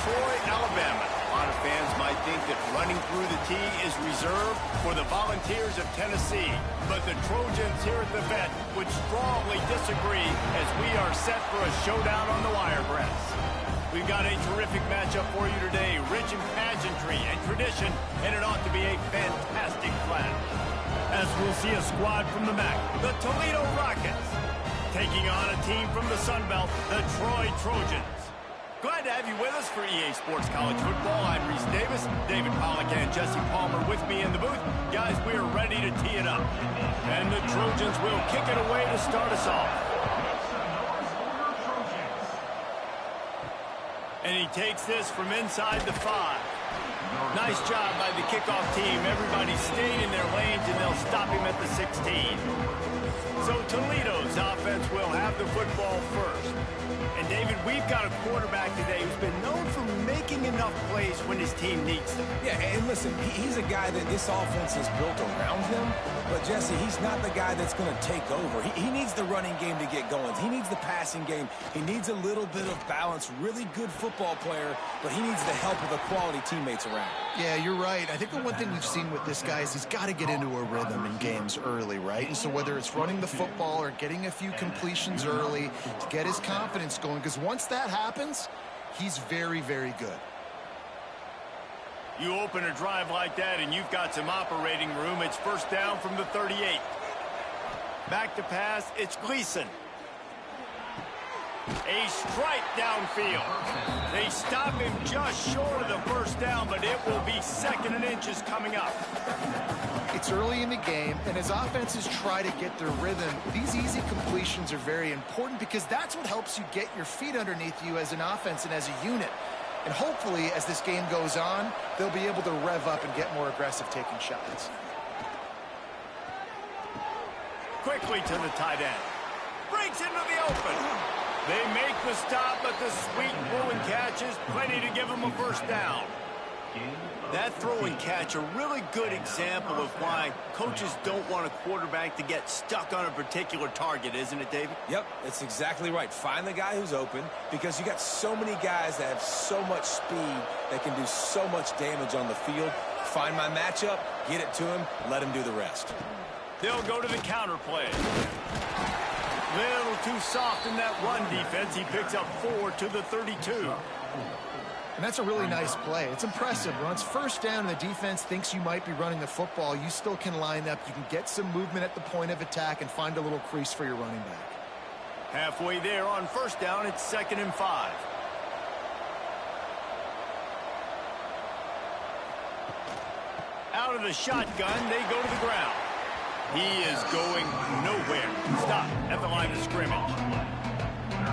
Troy, Alabama. A lot of fans might think that running through the tee is reserved for the Volunteers of Tennessee. But the Trojans here at the Vet would strongly disagree as we are set for a showdown on the wire press. We've got a terrific matchup for you today, rich in pageantry and tradition, and it ought to be a fantastic clash. As we'll see a squad from the MAC, the Toledo Rockets, taking on a team from the Sun Belt, the Troy Trojans. Glad to have you with us for EA Sports College Football. I'm Reese Davis, David Pollack and Jesse Palmer with me in the booth. Guys, we are ready to tee it up. And the Trojans will kick it away to start us off. And he takes this from inside the 5. Nice job by the kickoff team. Everybody stayed in their lanes, and they'll stop him at the 16. So Toledo's offense will have the football first. And, David, we've got a quarterback today who's been known for making enough plays when his team needs them. Yeah, and listen, he's a guy that this offense is built around him. But, Jesse, he's not the guy that's going to take over. He needs the running game to get going. He needs the passing game. He needs a little bit of balance. Really good football player, but he needs the help of the quality teammates around. Yeah, you're right. I think the one thing we've seen with this guy is he's got to get into a rhythm in games early, right? And so whether it's running the football or getting a few completions early to get his confidence going, because once that happens, he's very, very good. You open a drive like that and you've got some operating room. It's first down from the 38. Back to pass, it's Gleason. A strike downfield. They stop him just short of the first down, but it will be 2nd and inches coming up. It's early in the game, and as offenses try to get their rhythm, these easy completions are very important because that's what helps you get your feet underneath you as an offense and as a unit. And hopefully, as this game goes on, they'll be able to rev up and get more aggressive taking shots. Quickly to the tight end. Breaks into the open. They make the stop, but the sweet throw and catch is plenty to give them a first down. That throw and catch, a really good example of why coaches don't want a quarterback to get stuck on a particular target, isn't it, David? Yep, that's exactly right. Find the guy who's open because you got so many guys that have so much speed that can do so much damage on the field. Find my matchup, get it to him, let him do the rest. They'll go to the counter play. Little too soft in that run defense. He picks up 4 to the 32. And that's a really nice play. It's impressive. When it's first down and the defense thinks you might be running the football, you still can line up. You can get some movement at the point of attack and find a little crease for your running back. Halfway there on first down, it's 2nd and 5. Out of the shotgun, they go to the ground. He is going nowhere. Stop at the line of scrimmage.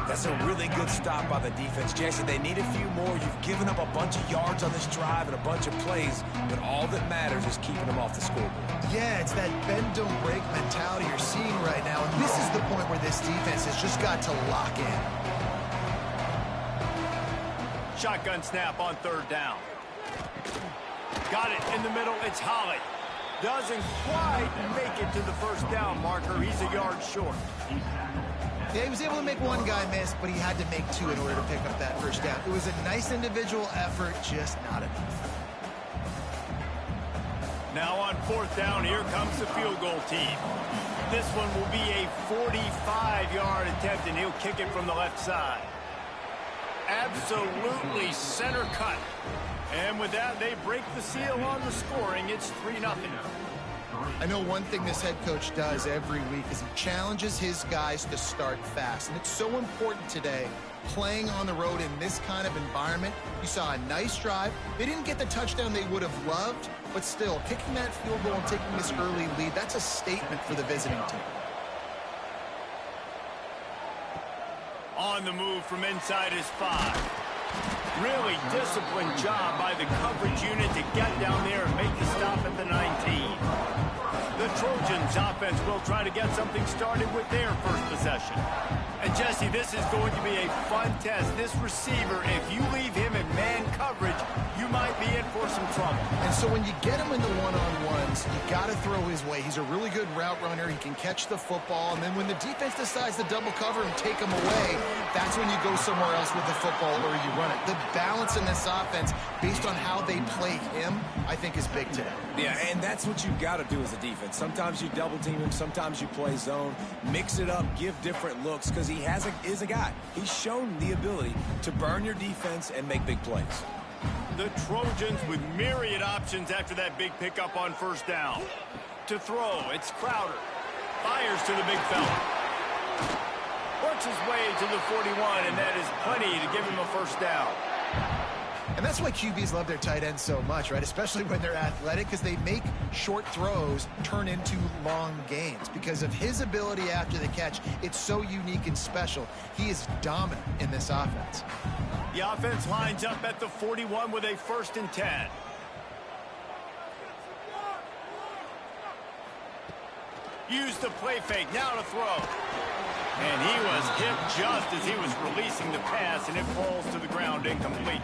That's a really good stop by the defense, Jesse. They need a few more. You've given up a bunch of yards on this drive and a bunch of plays, but all that matters is keeping them off the scoreboard. Yeah, it's that bend, don't break mentality you're seeing right now, and this is the point where this defense has just got to lock in. Shotgun snap on 3rd down. Got it in the middle. It's Holly. Doesn't quite make it to the first down marker. He's a yard short. Yeah, he was able to make one guy miss, but he had to make 2 in order to pick up that first down. It was a nice individual effort, just not enough. Now on 4th down, here comes the field goal team. This one will be a 45-yard attempt, and he'll kick it from the left side. Absolutely center cut. And with that, they break the seal on the scoring. It's 3-0. I know one thing this head coach does every week is he challenges his guys to start fast. And it's so important today, playing on the road in this kind of environment. You saw a nice drive. They didn't get the touchdown they would have loved, but still, kicking that field goal and taking this early lead, that's a statement for the visiting team. On the move from inside his 5. Really disciplined job by the coverage unit to get down there and make the stop at the 19. The Trojans offense will try to get something started with their first possession. And Jesse, this is going to be a fun test. This receiver, if you leave him in man coverage, you might be in for some trouble. And so when you get him into one-on-ones, you got to throw his way. He's a really good route runner. He can catch the football. And then when the defense decides to double cover and take him away, that's when you go somewhere else with the football or you run it. The balance in this offense, based on how they play him, I think is big today. Yeah, and that's what you've got to do as a defense. Sometimes you double team him, sometimes you play zone, mix it up, give different looks, because he is a guy. He's shown the ability to burn your defense and make big plays. The Trojans with myriad options after that big pickup on first down. To throw, it's Crowder. Fires to the big fella. Works his way to the 41, and that is plenty to give him a first down. And that's why QBs love their tight ends so much, right? Especially when they're athletic, because they make short throws turn into long gains. Because of his ability after the catch, it's so unique and special. He is dominant in this offense. The offense lines up at the 41 with a 1st and 10. Use the play fake, now to throw. And he was hit just as he was releasing the pass, and it falls to the ground incomplete.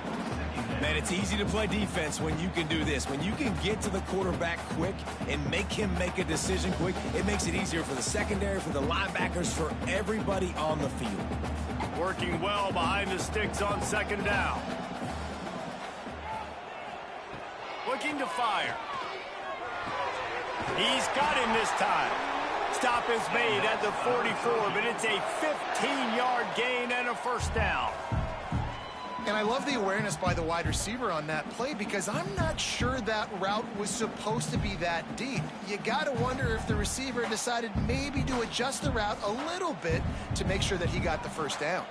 Man, it's easy to play defense when you can do this. When you can get to the quarterback quick and make him make a decision quick, it makes it easier for the secondary, for the linebackers, for everybody on the field. Working well behind the sticks on 2nd down. Looking to fire. He's got him this time. Stop is made at the 44, but it's a 15-yard gain and a 1st down. And I love the awareness by the wide receiver on that play, because I'm not sure that route was supposed to be that deep. You got to wonder if the receiver decided maybe to adjust the route a little bit to make sure that he got the 1st down.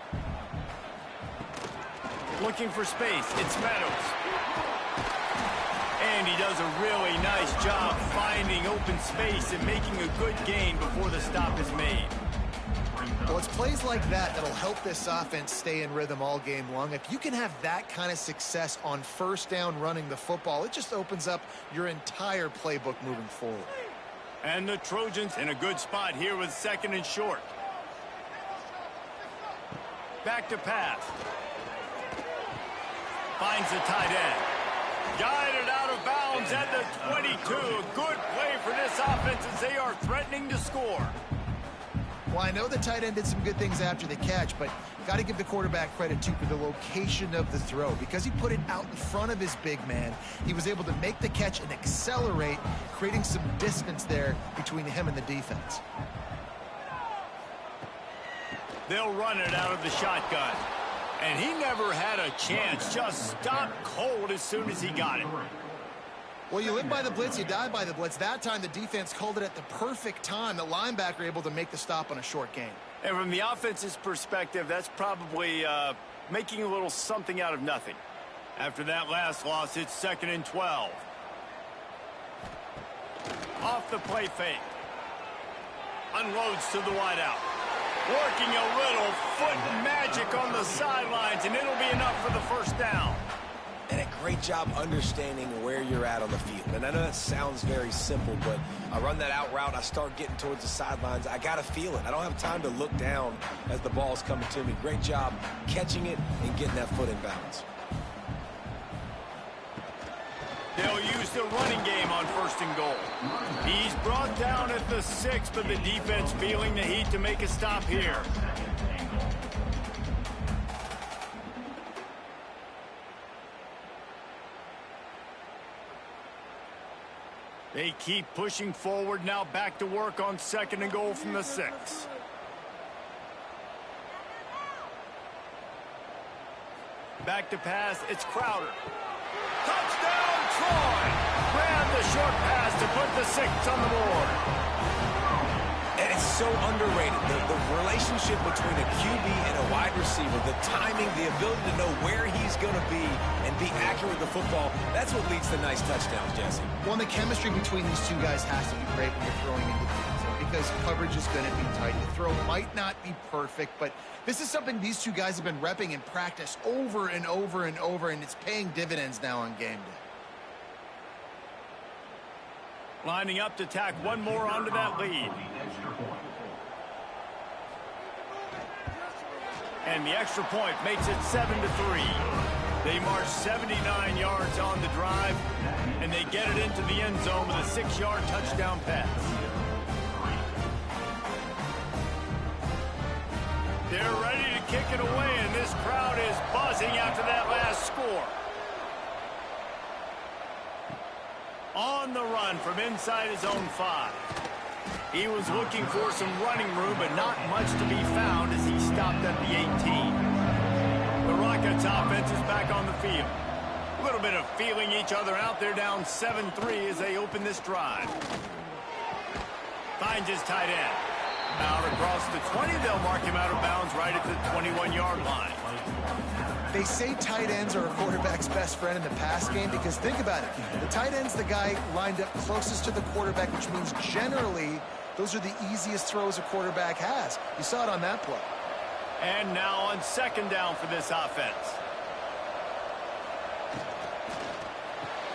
Looking for space, it's Meadows. And he does a really nice job finding open space and making a good gain before the stop is made. Well, it's plays like that that'll help this offense stay in rhythm all game long. If you can have that kind of success on 1st down running the football, it just opens up your entire playbook moving forward. And the Trojans in a good spot here with 2nd and short. Back to pass. Finds the tight end. Guided out of bounds at the 22. A good play for this offense as they are threatening to score. Well, I know the tight end did some good things after the catch, but got to give the quarterback credit, too, for the location of the throw. Because he put it out in front of his big man, he was able to make the catch and accelerate, creating some distance there between him and the defense. They'll run it out of the shotgun. And he never had a chance, just stopped cold as soon as he got it. Well, you live by the blitz, you die by the blitz. That time, the defense called it at the perfect time. The linebacker able to make the stop on a short gain. And from the offense's perspective, that's probably making a little something out of nothing. After that last loss, it's 2nd and 12. Off the play fake. Unloads to the wideout. Working a little foot magic on the sidelines, and it'll be enough for the 1st down. And a great job understanding where you're at on the field. And I know that sounds very simple, but I run that out route, I start getting towards the sidelines. I got to feel it. I don't have time to look down as the ball's coming to me. Great job catching it and getting that foot in bounds. They'll use the running game on 1st and goal. He's brought down at the 6, but the defense feeling the heat to make a stop here. They keep pushing forward, now back to work on 2nd and goal from the 6. Back to pass, it's Crowder. Touchdown, Troy! Grab the short pass to put the 6 on the board. And it's so underrated. The relationship between a QB and a wide receiver, the timing, the ability to know where he's going to be and be accurate with the football, that's what leads to nice touchdowns, Jesse. Well, the chemistry between these two guys has to be great when you're throwing into the end zone, because coverage is going to be tight. The throw might not be perfect, but this is something these two guys have been repping in practice over and over and over, and it's paying dividends now on game day. Lining up to tack one more onto that lead. And the extra point makes it 7-3. They march 79 yards on the drive, and they get it into the end zone with a 6-yard touchdown pass. They're ready to kick it away, and this crowd is buzzing after that last score. On the run from inside his own 5. He was looking for some running room, but not much to be found as he stopped at the 18. The Rockets offense is back on the field. A little bit of feeling each other out. They're down 7-3 as they open this drive. Finds his tight end. Out across the 20, they'll mark him out of bounds right at the 21-yard line. They say tight ends are a quarterback's best friend in the pass game because think about it. The tight end's the guy lined up closest to the quarterback, which means generally those are the easiest throws a quarterback has. You saw it on that play. And now on 2nd down for this offense.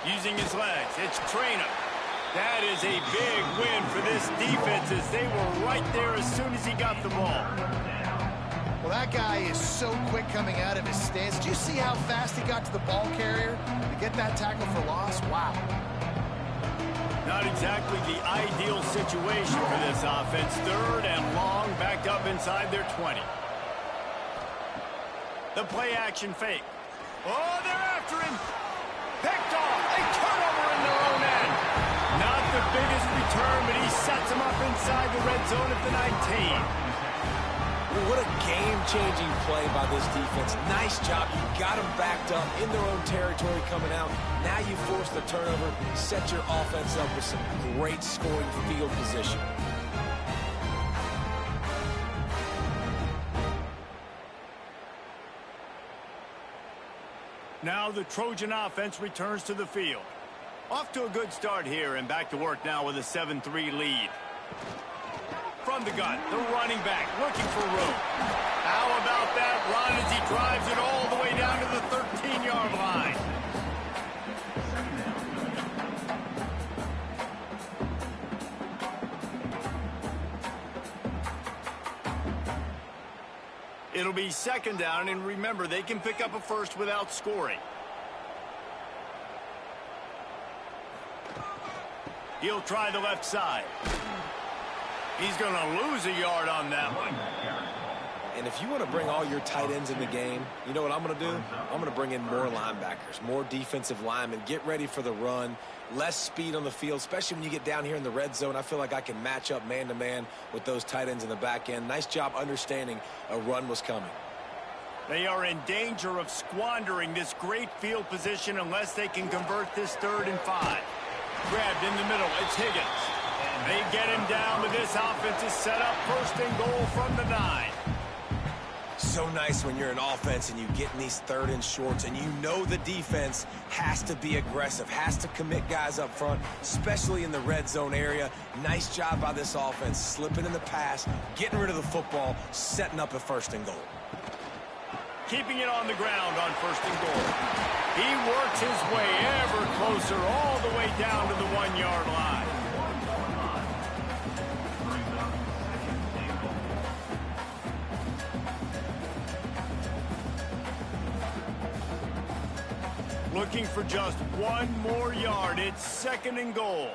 Using his legs, it's Traynor. That is a big win for this defense as they were right there as soon as he got the ball. Well, that guy is so quick coming out of his stance. Did you see how fast he got to the ball carrier to get that tackle for loss? Wow. Not exactly the ideal situation for this offense. 3rd and long, backed up inside their 20. The play-action fake. Oh, they're after him. Picked off. A turnover in their own end. Not the biggest return, but he sets him up inside the red zone at the 19. Well, what a game-changing play by this defense. Nice job. You got them backed up in their own territory coming out. Now you force the turnover, set your offense up with some great scoring field position. Now the Trojan offense returns to the field. Off to a good start here and back to work now with a 7-3 lead. From the gun, the running back looking for room. How about that run as he drives it all the way down to the 13-yard line? It'll be 2nd down, and remember, they can pick up a first without scoring. He'll try the left side. He's going to lose a yard on that one. And if you want to bring all your tight ends in the game, you know what I'm going to do? I'm going to bring in more linebackers, more defensive linemen, get ready for the run, less speed on the field, especially when you get down here in the red zone. I feel like I can match up man-to-man with those tight ends in the back end. Nice job understanding a run was coming. They are in danger of squandering this great field position unless they can convert this 3rd and 5. Grabbed in the middle, it's Higgins. They get him down, but this offense is set up 1st and goal from the 9. So nice when you're an offense and you get in these 3rd and shorts and you know the defense has to be aggressive, has to commit guys up front, especially in the red zone area. Nice job by this offense, slipping in the pass, getting rid of the football, setting up a 1st and goal. Keeping it on the ground on 1st and goal. He works his way ever closer all the way down to the 1-yard line. Looking for just 1 more yard. It's 2nd and goal.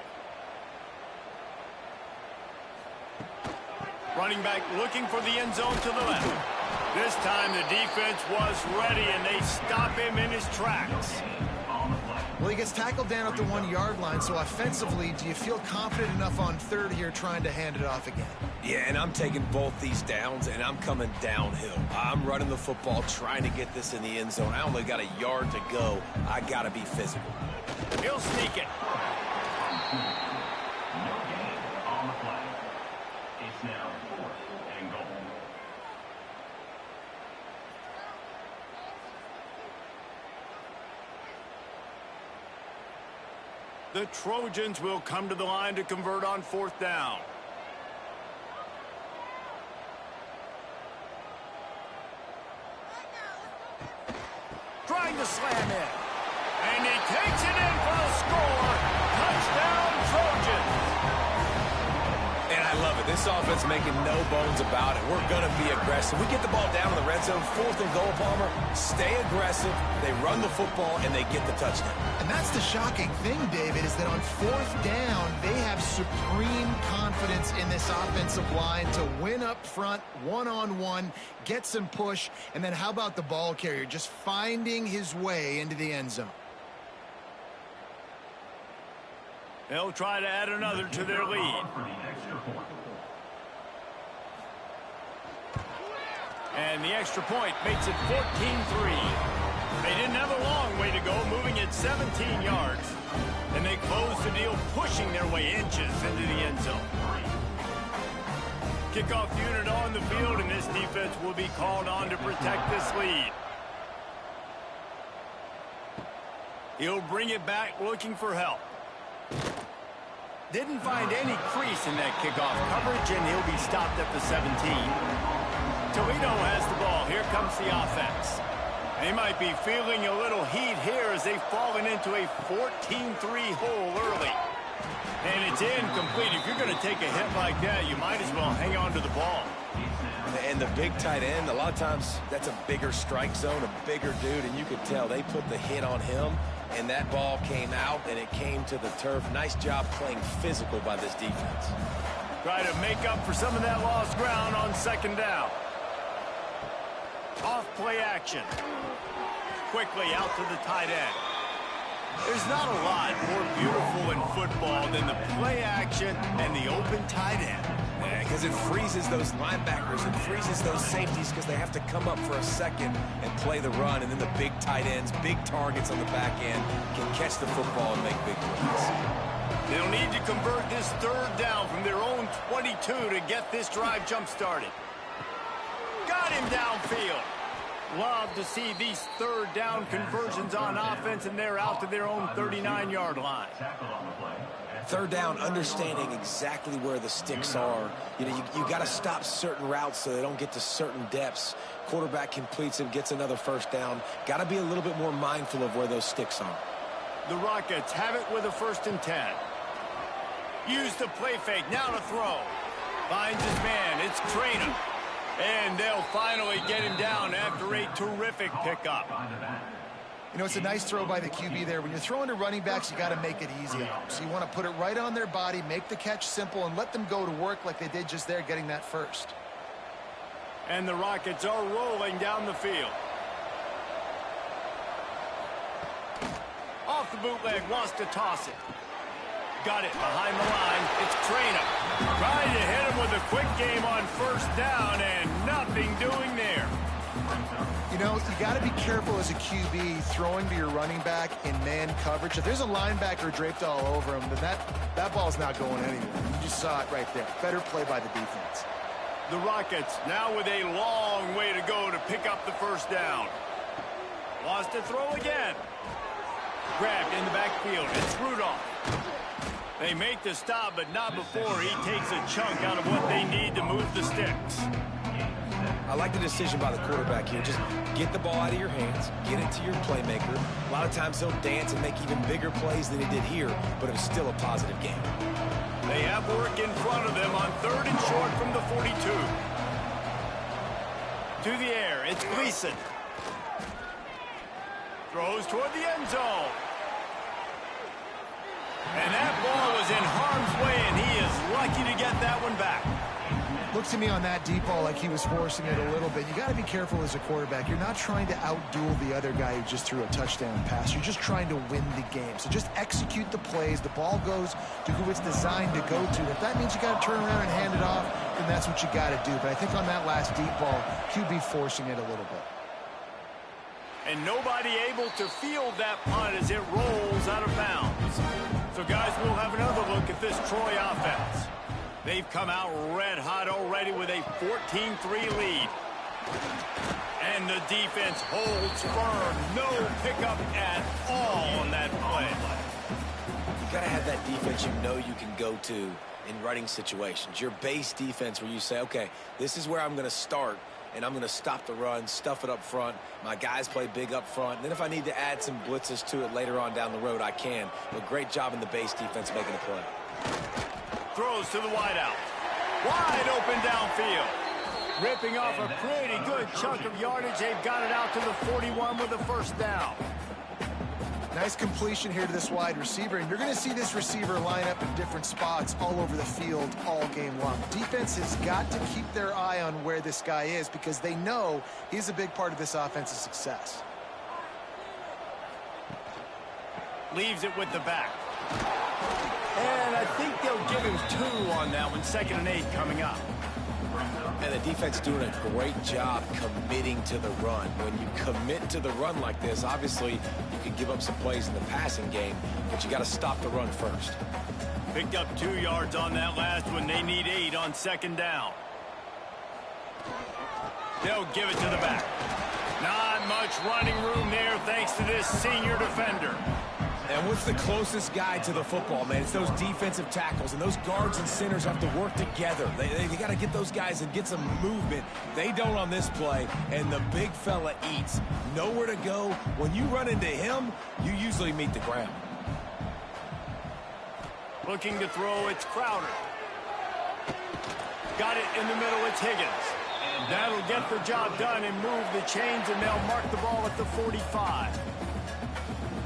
Running back looking for the end zone to the left. This time the defense was ready, and they stop him in his tracks. Well, he gets tackled down at the 1-yard line, so offensively, do you feel confident enough on 3rd here trying to hand it off again? Yeah, and I'm taking both these downs, and I'm coming downhill. I'm running the football, trying to get this in the end zone. I only got a yard to go. I got to be physical. He'll sneak it. No gain on the play. It's now 4th and goal. The Trojans will come to the line to convert on 4th down. Trying to slam in. And he takes it in for a score. Touchdown, Trojans. And I love it. This offense making no bones about it. We're going to be aggressive. We get the ball down in the red zone, 4th and goal, Palmer. Stay aggressive. They run the football, and they get the touchdown. And that's the shocking thing, David, is that on 4th down, they have supreme confidence in this offensive line to win up front, one-on-one, get some push, and then how about the ball carrier just finding his way into the end zone? They'll try to add another to their lead. And the extra point makes it 14-3. They didn't have a long way to go, moving it 17 yards. And they close the deal, pushing their way inches into the end zone. Kickoff unit on the field, and this defense will be called on to protect this lead. He'll bring it back looking for help. Didn't find any crease in that kickoff coverage, and he'll be stopped at the 17. Toledo has the ball. Here comes the offense. They might be feeling a little heat here as they've fallen into a 14-3 hole early. And it's incomplete. If you're going to take a hit like that, you might as well hang on to the ball. And the big tight end, a lot of times that's a bigger strike zone, a bigger dude, and you could tell they put the hit on him, and that ball came out, and it came to the turf. Nice job playing physical by this defense. Try to make up for some of that lost ground on 2nd down. Off play action. Quickly out to the tight end. There's not a lot more beautiful in football than the play action and the open tight end. Because it freezes those linebackers, it freezes those safeties because they have to come up for a second and play the run, and then the big tight ends, big targets on the back end can catch the football and make big plays. They'll need to convert this 3rd down from their own 22 to get this drive jump started. Got him downfield. Love to see these 3rd down conversions on offense, and they're out to their own 39-yard line. 3rd down, understanding exactly where the sticks are. You know, you got to stop certain routes so they don't get to certain depths. Quarterback completes it, gets another 1st down. Got to be a little bit more mindful of where those sticks are. The Rockets have it with a 1st and 10. Use the play fake, now to throw. Finds his man, it's Toledo. And they'll finally get him down after a terrific pickup. You know, it's a nice throw by the QB there. When you're throwing to running backs, you got to make it easy on them. So you want to put it right on their body, make the catch simple, and let them go to work like they did just there, getting that 1st. And the Rockets are rolling down the field. Off the bootleg, wants to toss it. Got it behind the line. It's Toledo. Trying to hit him with a quick game on 1st down, and nothing doing there. You know, you got to be careful as a QB throwing to your running back in man coverage. If there's a linebacker draped all over him, then that ball's not going anywhere. You just saw it right there. Better play by the defense. The Rockets now with a long way to go to pick up the 1st down. Wants to throw again. Grabbed in the backfield. It's Rudolph. They make the stop, but not before he takes a chunk out of what they need to move the sticks. I like the decision by the quarterback here. Just get the ball out of your hands, get it to your playmaker. A lot of times he'll dance and make even bigger plays than he did here, but it was still a positive game. They have work in front of them on 3rd and short from the 42. To the air, it's Gleason. Throws toward the end zone. And that ball was in harm's way, and he is lucky to get that one back. Looks to me on that deep ball like he was forcing it a little bit. You got to be careful as a quarterback. You're not trying to outduel the other guy who just threw a touchdown pass. You're just trying to win the game. So just execute the plays. The ball goes to who it's designed to go to. If that means you got to turn around and hand it off, then that's what you got to do. But I think on that last deep ball, QB forcing it a little bit. And nobody able to field that punt as it rolls out of bounds. So, guys, we'll have another look at this Troy offense. They've come out red hot already with a 14-3 lead. And the defense holds firm. No pickup at all on that play. You got to have that defense you know you can go to in running situations. Your base defense where you say, okay, this is where I'm going to start, and I'm going to stop the run, stuff it up front. My guys play big up front. And then if I need to add some blitzes to it later on down the road, I can. But great job in the base defense making a play. Throws to the wideout. Wide open downfield. Ripping off a pretty good chunk of yardage. They've got it out to the 41 with a first down. Nice completion here to this wide receiver, and you're going to see this receiver line up in different spots all over the field all game long. Defense has got to keep their eye on where this guy is because they know he's a big part of this offense's success. Leaves it with the back. And I think they'll give him 2 on that one. 2nd and 8 coming up. And the defense doing a great job committing to the run. When you commit to the run like this, obviously you can give up some plays in the passing game, but you got to stop the run first. Picked up 2 yards on that last one. They need 8 on 2nd down. They'll give it to the back. Not much running room there thanks to this senior defender. And what's the closest guy to the football, man? It's those defensive tackles, and those guards and centers have to work together. They got to get those guys and get some movement. They don't on this play, and the big fella eats. Nowhere to go. When you run into him, you usually meet the ground. Looking to throw, it's Crowder. Got it in the middle, it's Higgins. And that'll get the job done and move the chains, and they'll mark the ball at the 45.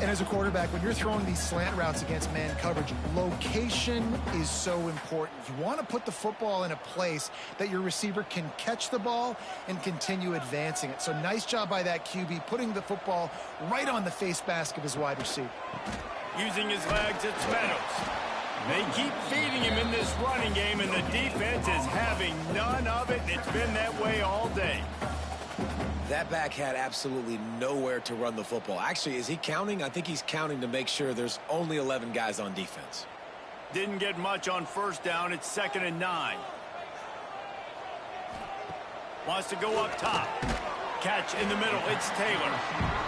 And as a quarterback, when you're throwing these slant routes against man coverage, location is so important. You want to put the football in a place that your receiver can catch the ball and continue advancing it. So nice job by that QB, putting the football right on the face mask of his wide receiver. Using his legs, it's Meadows. They keep feeding him in this running game, and the defense is having none of it. It's been that way all day. That back had absolutely nowhere to run the football. Actually, is he counting? I think he's counting to make sure there's only 11 guys on defense. Didn't get much on 1st down. It's 2nd and 9. Wants to go up top. Catch in the middle. It's Taylor.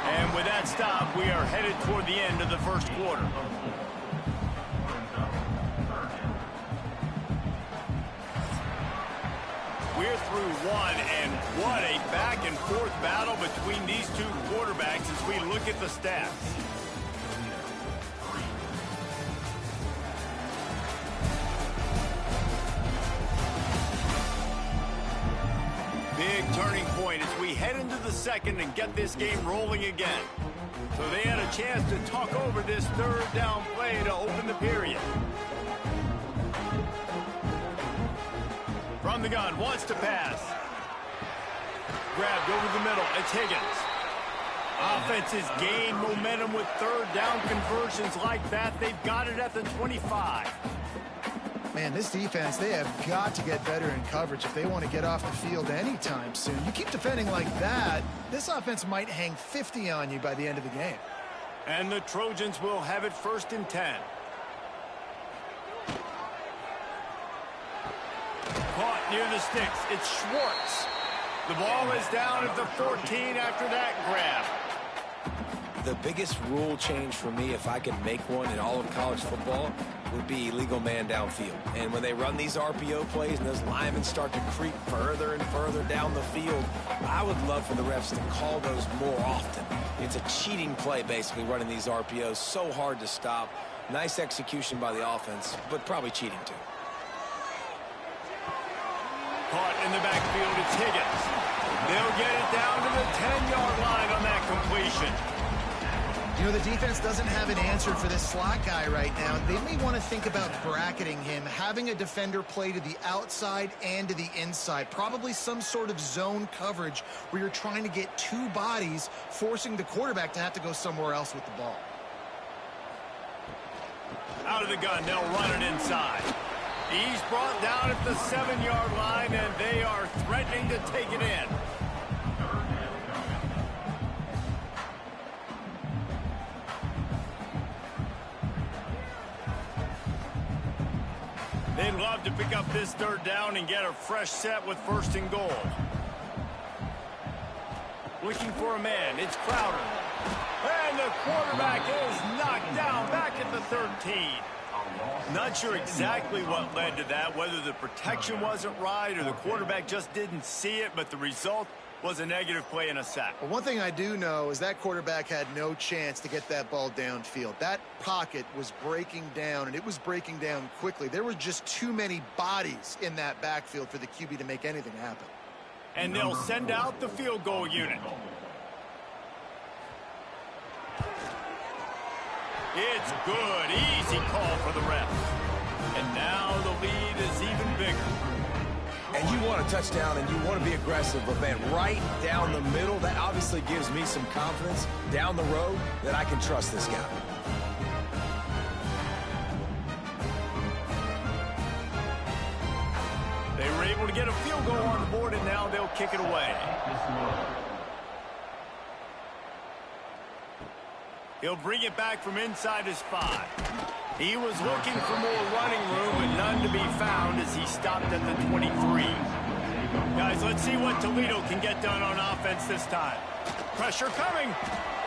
And with that stop, we are headed toward the end of the 1st quarter. We're through 1, and what a back-and-forth battle between these 2 quarterbacks as we look at the stats. Big turning point as we head into the 2nd and get this game rolling again. So they had a chance to talk over this 3rd down play to open the period. From the gun, wants to pass. Grabbed over the middle, it's Higgins. Offense has gained momentum with 3rd down conversions like that. They've got it at the 25. Man, this defense, they have got to get better in coverage if they want to get off the field anytime soon. You keep defending like that, this offense might hang 50 on you by the end of the game. And the Trojans will have it 1st and 10. Caught near the sticks. It's Schwartz. The ball is down at the 14 after that grab. The biggest rule change for me, if I could make one in all of college football, would be illegal man downfield. And when they run these RPO plays and those linemen start to creep further and further down the field, I would love for the refs to call those more often. It's a cheating play, basically, running these RPOs. So hard to stop. Nice execution by the offense, but probably cheating too. Caught in the backfield, it's Higgins. They'll get it down to the 10-yard line on that completion. You know, the defense doesn't have an answer for this slot guy right now. They may want to think about bracketing him, having a defender play to the outside and to the inside. Probably some sort of zone coverage where you're trying to get 2 bodies, forcing the quarterback to have to go somewhere else with the ball. Out of the gun, they'll run it inside. He's brought down at the 7-yard line, and they are threatening to take it in. They'd love to pick up this 3rd down and get a fresh set with 1st and goal. Looking for a man, it's Crowder. And the quarterback is knocked down back at the 13. Not sure exactly what led to that, whether the protection wasn't right or the quarterback just didn't see it, but the result was a negative play and a sack. Well, one thing I do know is that quarterback had no chance to get that ball downfield. That pocket was breaking down, and it was breaking down quickly. There were just too many bodies in that backfield for the QB to make anything happen. And they'll send out the field goal unit. It's good. Easy call for the refs. And now the lead is even bigger. And you want a touchdown, and you want to be aggressive, but, man, right down the middle, that obviously gives me some confidence down the road that I can trust this guy. They were able to get a field goal on the board, and now they'll kick it away. He'll bring it back from inside his 5. He was looking for more running room, but none to be found as he stopped at the 23. Guys, let's see what Toledo can get done on offense this time. Pressure coming.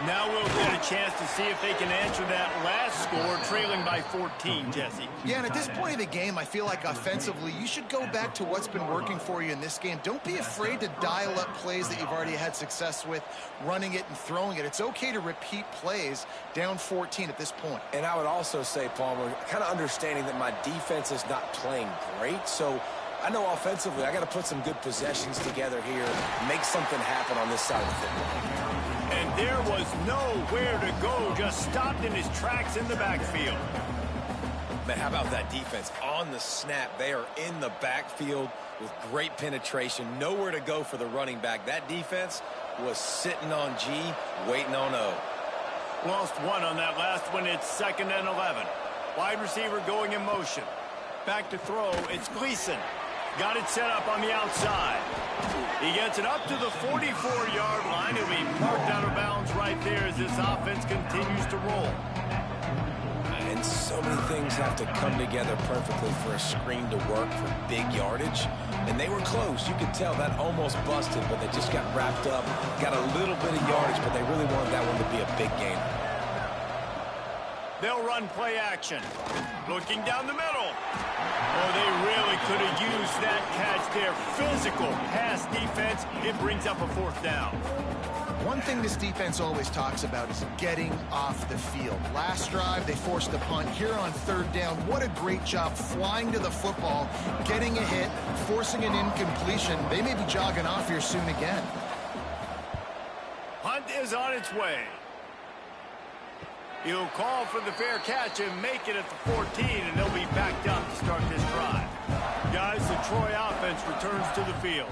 Now we'll get a chance to see if they can answer that last score, trailing by 14, Jesse. Yeah, and at this point of the game, I feel like offensively, you should go back to what's been working for you in this game. Don't be afraid to dial up plays that you've already had success with, running it and throwing it. It's okay to repeat plays down 14 at this point. And I would also say, Palmer, kind of understanding that my defense is not playing great, so I know offensively I got to put some good possessions together here, make something happen on this side of the football. And there was nowhere to go, just stopped in his tracks in the backfield. Man, how about that defense? On the snap, they are in the backfield with great penetration, nowhere to go for the running back. That defense was sitting on G, waiting on O. Lost one on that last one. It's 2nd and 11. Wide receiver going in motion. Back to throw. It's Gleason. Got it set up on the outside. He gets it up to the 44-yard line. He'll be parked out of bounds right there as this offense continues to roll. And so many things have to come together perfectly for a screen to work for big yardage. And they were close. You could tell that almost busted, but they just got wrapped up. Got a little bit of yardage, but they really wanted that one to be a big game. They'll run play action. Looking down the middle. Oh, they really could have used that catch there. Physical pass defense. It brings up a 4th down. One thing this defense always talks about is getting off the field. Last drive, they forced a punt. Here on 3rd down, what a great job flying to the football, getting a hit, forcing an incompletion. They may be jogging off here soon again. Hunt is on its way. He'll call for the fair catch and make it at the 14, and they'll be backed up to start this drive. Guys, the Troy offense returns to the field.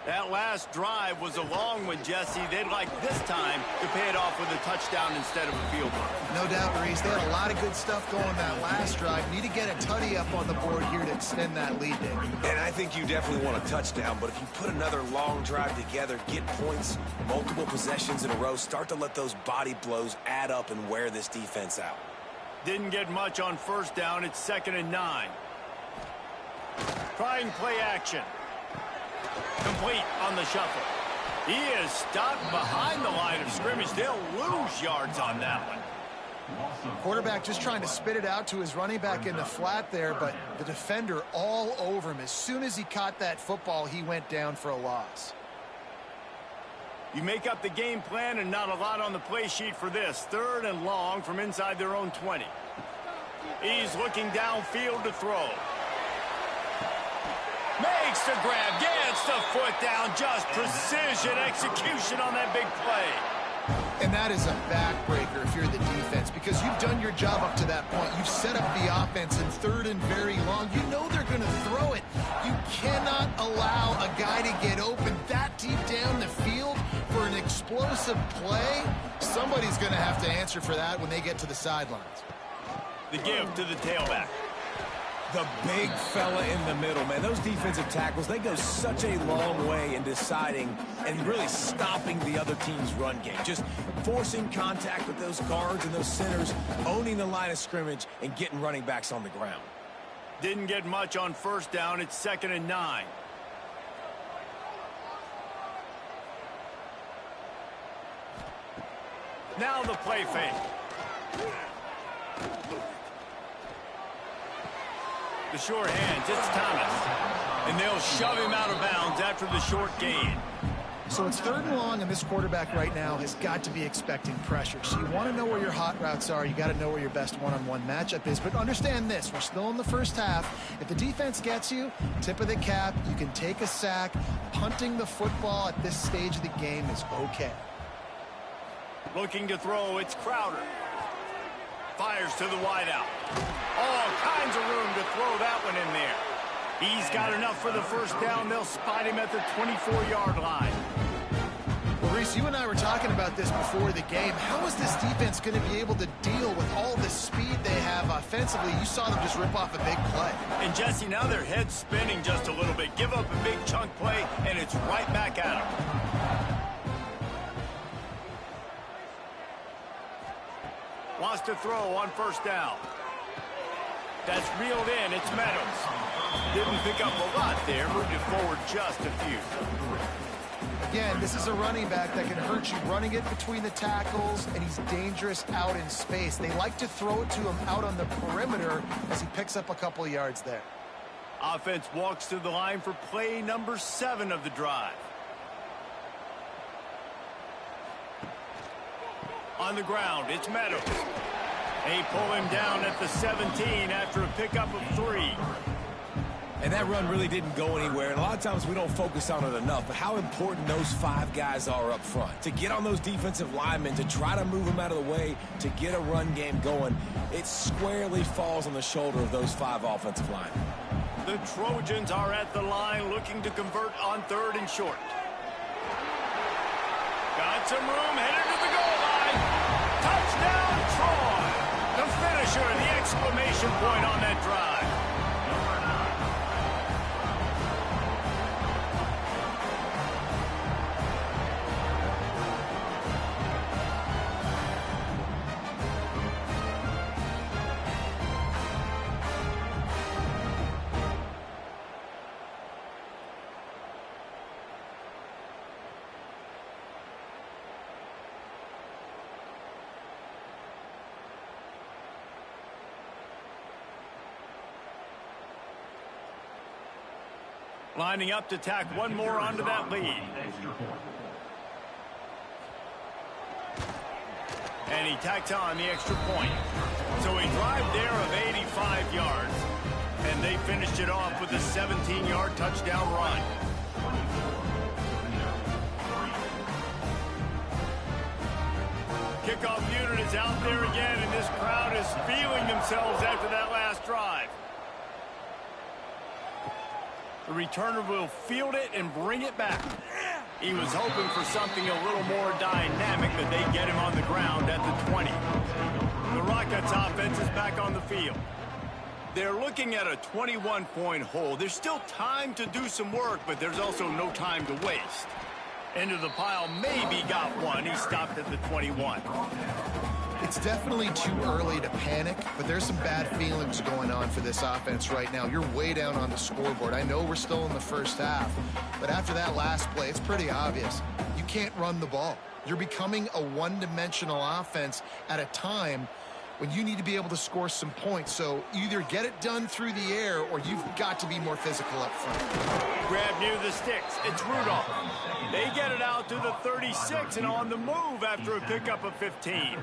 That last drive was a long one, Jesse. They'd like this time to pay it off with a touchdown instead of a field goal. No doubt, Reese. They had a lot of good stuff going that last drive. Need to get a tutty up on the board here to extend that lead there. And I think you definitely want a touchdown, but if you put another long drive together, get points, multiple possessions in a row, start to let those body blows add up and wear this defense out. Didn't get much on 1st down. It's 2nd and 9. Trying play action. Complete on the shuffle. He is stopped behind the line of scrimmage. They'll lose yards on that one. Quarterback just trying to spit it out to his running back in the flat there, but the defender all over him. As soon as he caught that football, he went down for a loss. You make up the game plan and not a lot on the play sheet for this. 3rd and long from inside their own 20. He's looking downfield to throw. Makes the grab, gets the foot down, just precision execution on that big play. And that is a backbreaker if you're the defense, because you've done your job up to that point. You've set up the offense in 3rd and very long. You know they're going to throw it. You cannot allow a guy to get open that deep down the field for an explosive play. Somebody's going to have to answer for that when they get to the sidelines. The give to the tailback. The big fella in the middle, man. Those defensive tackles, they go such a long way in deciding and really stopping the other team's run game. Just forcing contact with those guards and those centers, owning the line of scrimmage, and getting running backs on the ground. Didn't get much on 1st down. It's 2nd and 9. Now the play fake. The short hands, it's Thomas. And they'll shove him out of bounds after the short gain. So it's 3rd and long, and this quarterback right now has got to be expecting pressure. So you want to know where your hot routes are. You got to know where your best one-on-one matchup is. But understand this, we're still in the first half. If the defense gets you, tip of the cap, you can take a sack. Punting the football at this stage of the game is okay. Looking to throw, it's Crowder. Fires to the wideout. All kinds of room to throw that one in there. He's got enough for the first down. They'll spot him at the 24-yard line. Well, Reese, you and I were talking about this before the game. How is this defense going to be able to deal with all the speed they have offensively? You saw them just rip off a big play. And, Jesse, now their head's spinning just a little bit. Give up a big chunk play, and it's right back at them. Wants to throw on first down. That's reeled in. It's Meadows. Didn't pick up a lot there. Moved it forward just a few. Again, this is a running back that can hurt you running it between the tackles, and he's dangerous out in space. They like to throw it to him out on the perimeter as he picks up a couple of yards there. Offense walks to the line for play number 7 of the drive. On the ground, it's Meadows. They pull him down at the 17 after a pickup of 3. And that run really didn't go anywhere. And a lot of times we don't focus on it enough, but how important those 5 guys are up front. To get on those defensive linemen, to try to move them out of the way, to get a run game going, it squarely falls on the shoulder of those 5 offensive linemen. The Trojans are at the line looking to convert on 3rd and short. Got some room, headed to the goal line. Touchdown, Troy! The finisher, the exclamation point on that drive. Lining up to tack one more onto that lead. And he tacks on the extra point. So a drive there of 85 yards. And they finished it off with a 17-yard touchdown run. Kickoff unit is out there again, and this crowd is feeling themselves after that last drive. The returner will field it and bring it back. He was hoping for something a little more dynamic, but they get him on the ground at the 20. The Rockets offense is back on the field. They're looking at a 21-point hole. There's still time to do some work, but there's also no time to waste. Into the pile, maybe got one. He stopped at the 21. It's definitely too early to panic, but there's some bad feelings going on for this offense right now. You're way down on the scoreboard. I know we're still in the first half, but after that last play, it's pretty obvious. You can't run the ball. You're becoming a one-dimensional offense at a time when you need to be able to score some points. So either get it done through the air or you've got to be more physical up front. Grab near the sticks. It's Rudolph. They get it out to the 36 and on the move after a pickup of 15.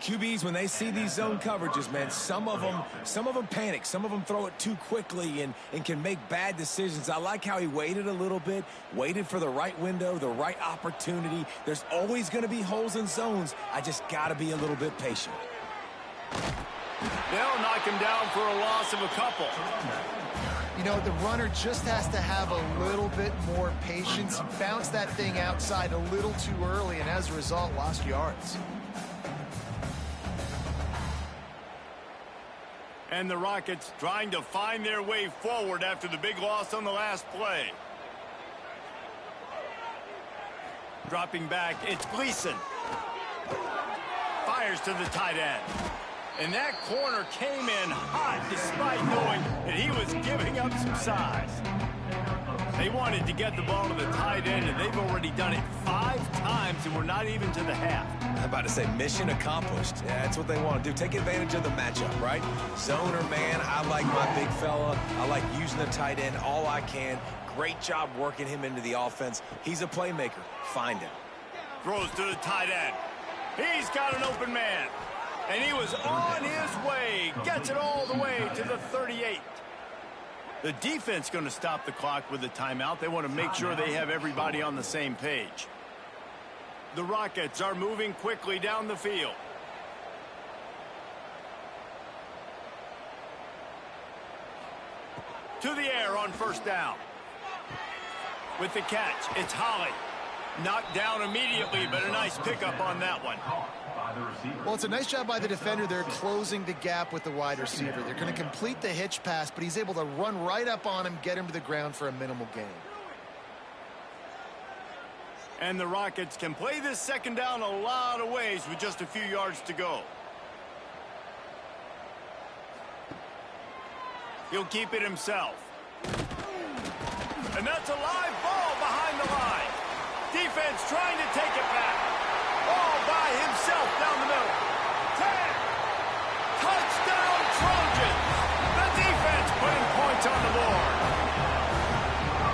QBs, when they see these zone coverages, man, some of them panic. Some of them throw it too quickly and can make bad decisions. I like how he waited a little bit, waited for the right window, the right opportunity. There's always going to be holes in zones. I just got to be a little bit patient. They'll knock him down for a loss of a couple. You know, the runner just has to have a little bit more patience. He bounced that thing outside a little too early, and as a result, lost yards. And the Rockets trying to find their way forward after the big loss on the last play. Dropping back, it's Gleason. Fires to the tight end. And that corner came in hot despite knowing that he was giving up some size. They wanted to get the ball to the tight end, and they've already done it 5 times, and we're not even to the half. I'm about to say mission accomplished. Yeah, that's what they want to do. Take advantage of the matchup, right? Zone or man, I like my big fella. I like using the tight end all I can. Great job working him into the offense. He's a playmaker. Find him. Throws to the tight end. He's got an open man. And he was on his way. Gets it all the way to the 38. The defense going to stop the clock with a timeout. They want to make sure they have everybody on the same page. The Rockets are moving quickly down the field. To the air on first down. With the catch, it's Holly. Knocked down immediately, but a nice pickup on that one. Well, it's a nice job by the defender. They're closing the gap with the wide receiver. They're going to complete the hitch pass, but he's able to run right up on him, get him to the ground for a minimal gain. And the Rockets can play this second down a lot of ways with just a few yards to go. He'll keep it himself. And that's a live ball behind the line. Defense trying to take it back. All by himself down the middle. 10. Touchdown Trojans. The defense putting points on the board.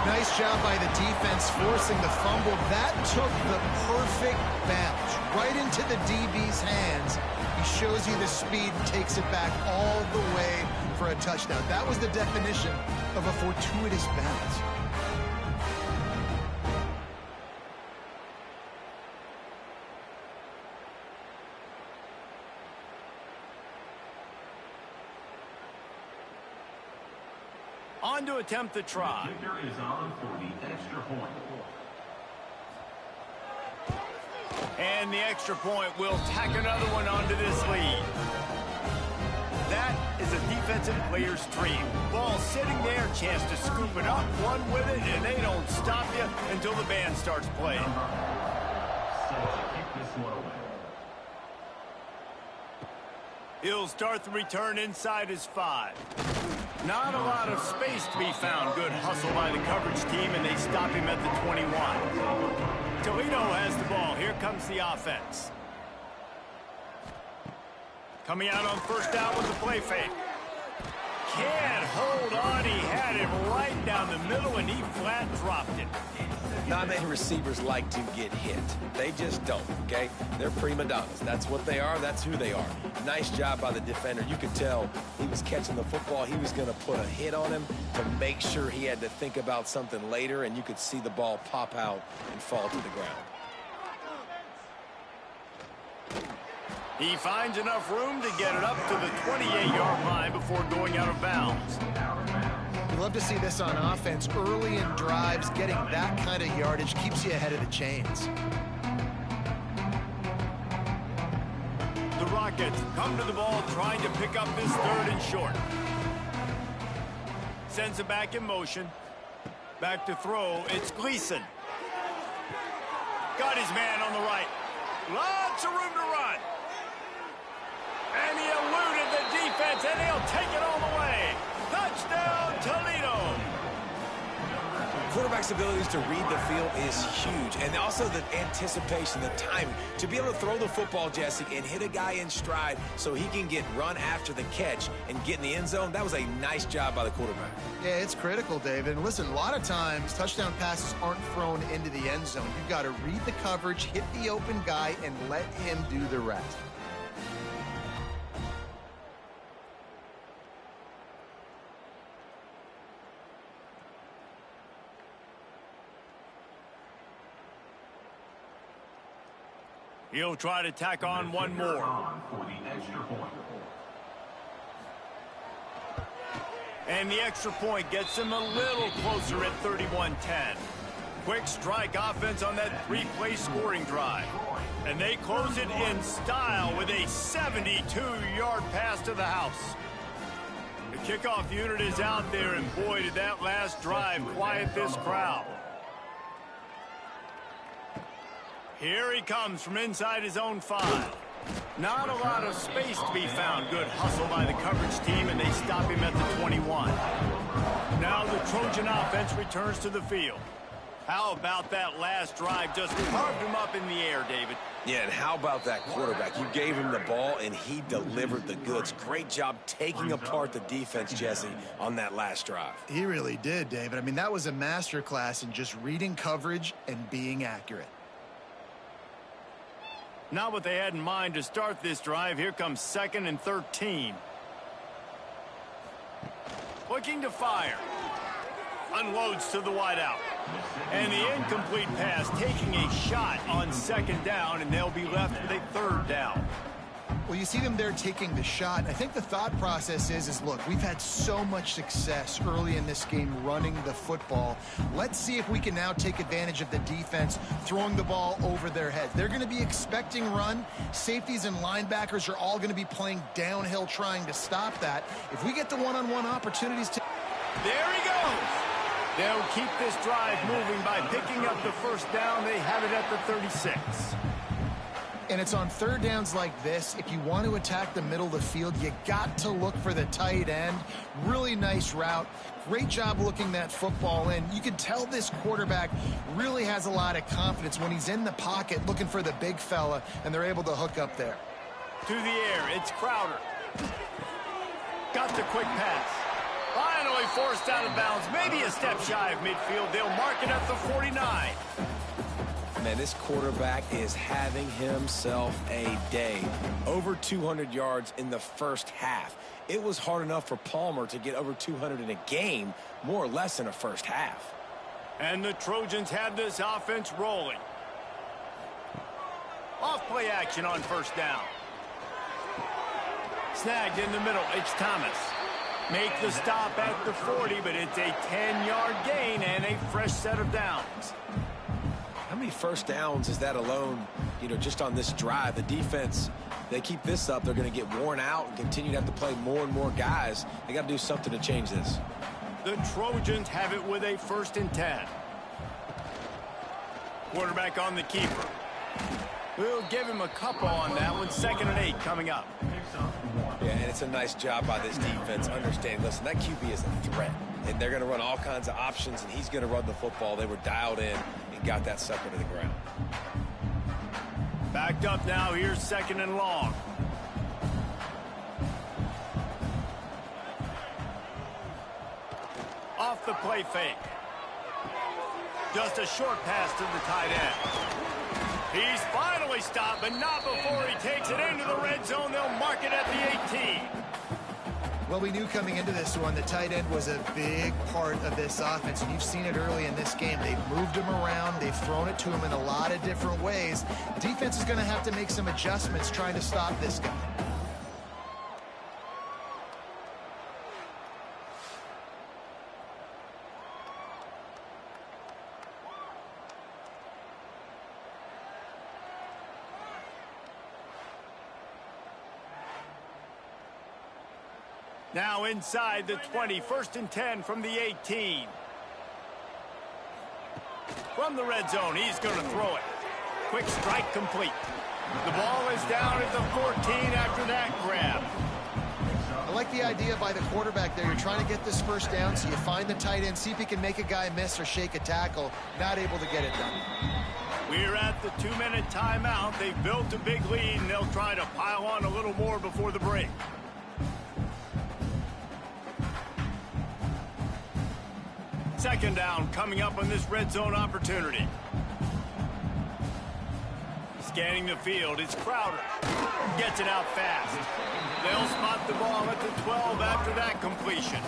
Nice job by the defense forcing the fumble. That took the perfect bounce right into the DB's hands. He shows you the speed and takes it back all the way for a touchdown. That was the definition of a fortuitous bounce. On to attempt the try. The kicker is on for the extra point. And the extra point will tack another one onto this lead. That is a defensive player's dream. Ball sitting there, chance to scoop it up, run with it, and they don't stop you until the band starts playing. Set to kick this one away. He'll start the return inside his 5. Not a lot of space to be found. Good hustle by the coverage team, and they stop him at the 21. Toledo has the ball. Here comes the offense. Coming out on first down with the play fake. Can't hold on. He had him right down the middle, and he flat dropped it. Not many receivers like to get hit. They just don't, okay? They're prima donnas. That's what they are. That's who they are. Nice job by the defender. You could tell he was catching the football. He was going to put a hit on him to make sure he had to think about something later, and you could see the ball pop out and fall to the ground. He finds enough room to get it up to the 28-yard line before going out of bounds. You love to see this on offense. Early in drives, getting that kind of yardage keeps you ahead of the chains. The Rockets come to the ball trying to pick up this 3rd and short. Sends it back in motion. Back to throw. It's Gleason. Got his man on the right. Lots of room to run. And he eluded the defense, and he'll take it all the way. Touchdown, Toledo. Quarterback's abilities to read the field is huge, and also the anticipation, the timing. To be able to throw the football, Jesse, and hit a guy in stride so he can get run after the catch and get in the end zone, that was a nice job by the quarterback. Yeah, it's critical, David. And listen, a lot of times, touchdown passes aren't thrown into the end zone. You've got to read the coverage, hit the open guy, and let him do the rest. He'll try to tack on one more. For the extra point. And the extra point gets him a little closer at 31-10. Quick strike offense on that 3-play scoring drive. And they close it in style with a 72-yard pass to the house. The kickoff unit is out there, and boy, did that last drive quiet this crowd. Here he comes from inside his own 5. Not a lot of space to be found. Good hustle by the coverage team, and they stop him at the 21. Now the Trojan offense returns to the field. How about that last drive? Just carved him up in the air, David. Yeah, and how about that quarterback? You gave him the ball, and he delivered the goods. Great job taking apart the defense, Jesse, on that last drive. He really did, David. I mean, that was a masterclass in just reading coverage and being accurate. Not what they had in mind to start this drive. Here comes 2nd and 13. Looking to fire. Unloads to the wideout. And the incomplete pass, taking a shot on 2nd down, and they'll be left with a 3rd down. Well, you see them there taking the shot. I think the thought process is look, we've had so much success early in this game running the football. Let's see if we can now take advantage of the defense throwing the ball over their heads. They're going to be expecting run. Safeties and linebackers are all going to be playing downhill trying to stop that. If we get the one-on-one opportunities to... There he goes. They'll keep this drive moving by picking up the 1st down. They have it at the 36. And it's on 3rd downs like this. If you want to attack the middle of the field, you got to look for the tight end. Really nice route. Great job looking that football in. You can tell this quarterback really has a lot of confidence when he's in the pocket looking for the big fella, and they're able to hook up there. To the air, it's Crowder. Got the quick pass. Finally forced out of bounds. Maybe a step shy of midfield. They'll mark it at the 49. Man, this quarterback is having himself a day. Over 200 yards in the first half. It was hard enough for Palmer to get over 200 in a game, more or less in a first half. And the Trojans have this offense rolling. Off play action on 1st down. Snagged in the middle. It's Thomas. Make the stop at the 40, but it's a 10-yard gain and a fresh set of downs. How many 1st downs is that alone, just on this drive? The defense, they keep this up, they're going to get worn out and continue to have to play more and more guys. They got to do something to change this. The Trojans have it with a 1st and 10. Quarterback on the keeper. We'll give him a couple on that one. 2nd and 8 coming up. Yeah, and it's a nice job by this defense. Understand, listen, that QB is a threat. And they're going to run all kinds of options, and he's going to run the football. They were dialed in and got that sucker to the ground. Backed up now. Here's 2nd and long. Off the play fake. Just a short pass to the tight end. He's finally stopped, but not before he takes it into the red zone. They'll mark it at the 18. Well, we knew coming into this one, the tight end was a big part of this offense, and you've seen it early in this game. They've moved him around. They've thrown it to him in a lot of different ways. Defense is going to have to make some adjustments trying to stop this guy. Now inside the 20, 1st and 10 from the 18. From the red zone, he's going to throw it. Quick strike complete. The ball is down at the 14 after that grab. I like the idea by the quarterback there. You're trying to get this 1st down, so you find the tight end, see if he can make a guy miss or shake a tackle. Not able to get it done. We're at the 2-minute timeout. They've built a big lead, and they'll try to pile on a little more before the break. Second down coming up on this red zone opportunity. Scanning the field, it's Crowder. Gets it out fast. They'll spot the ball at the 12 after that completion.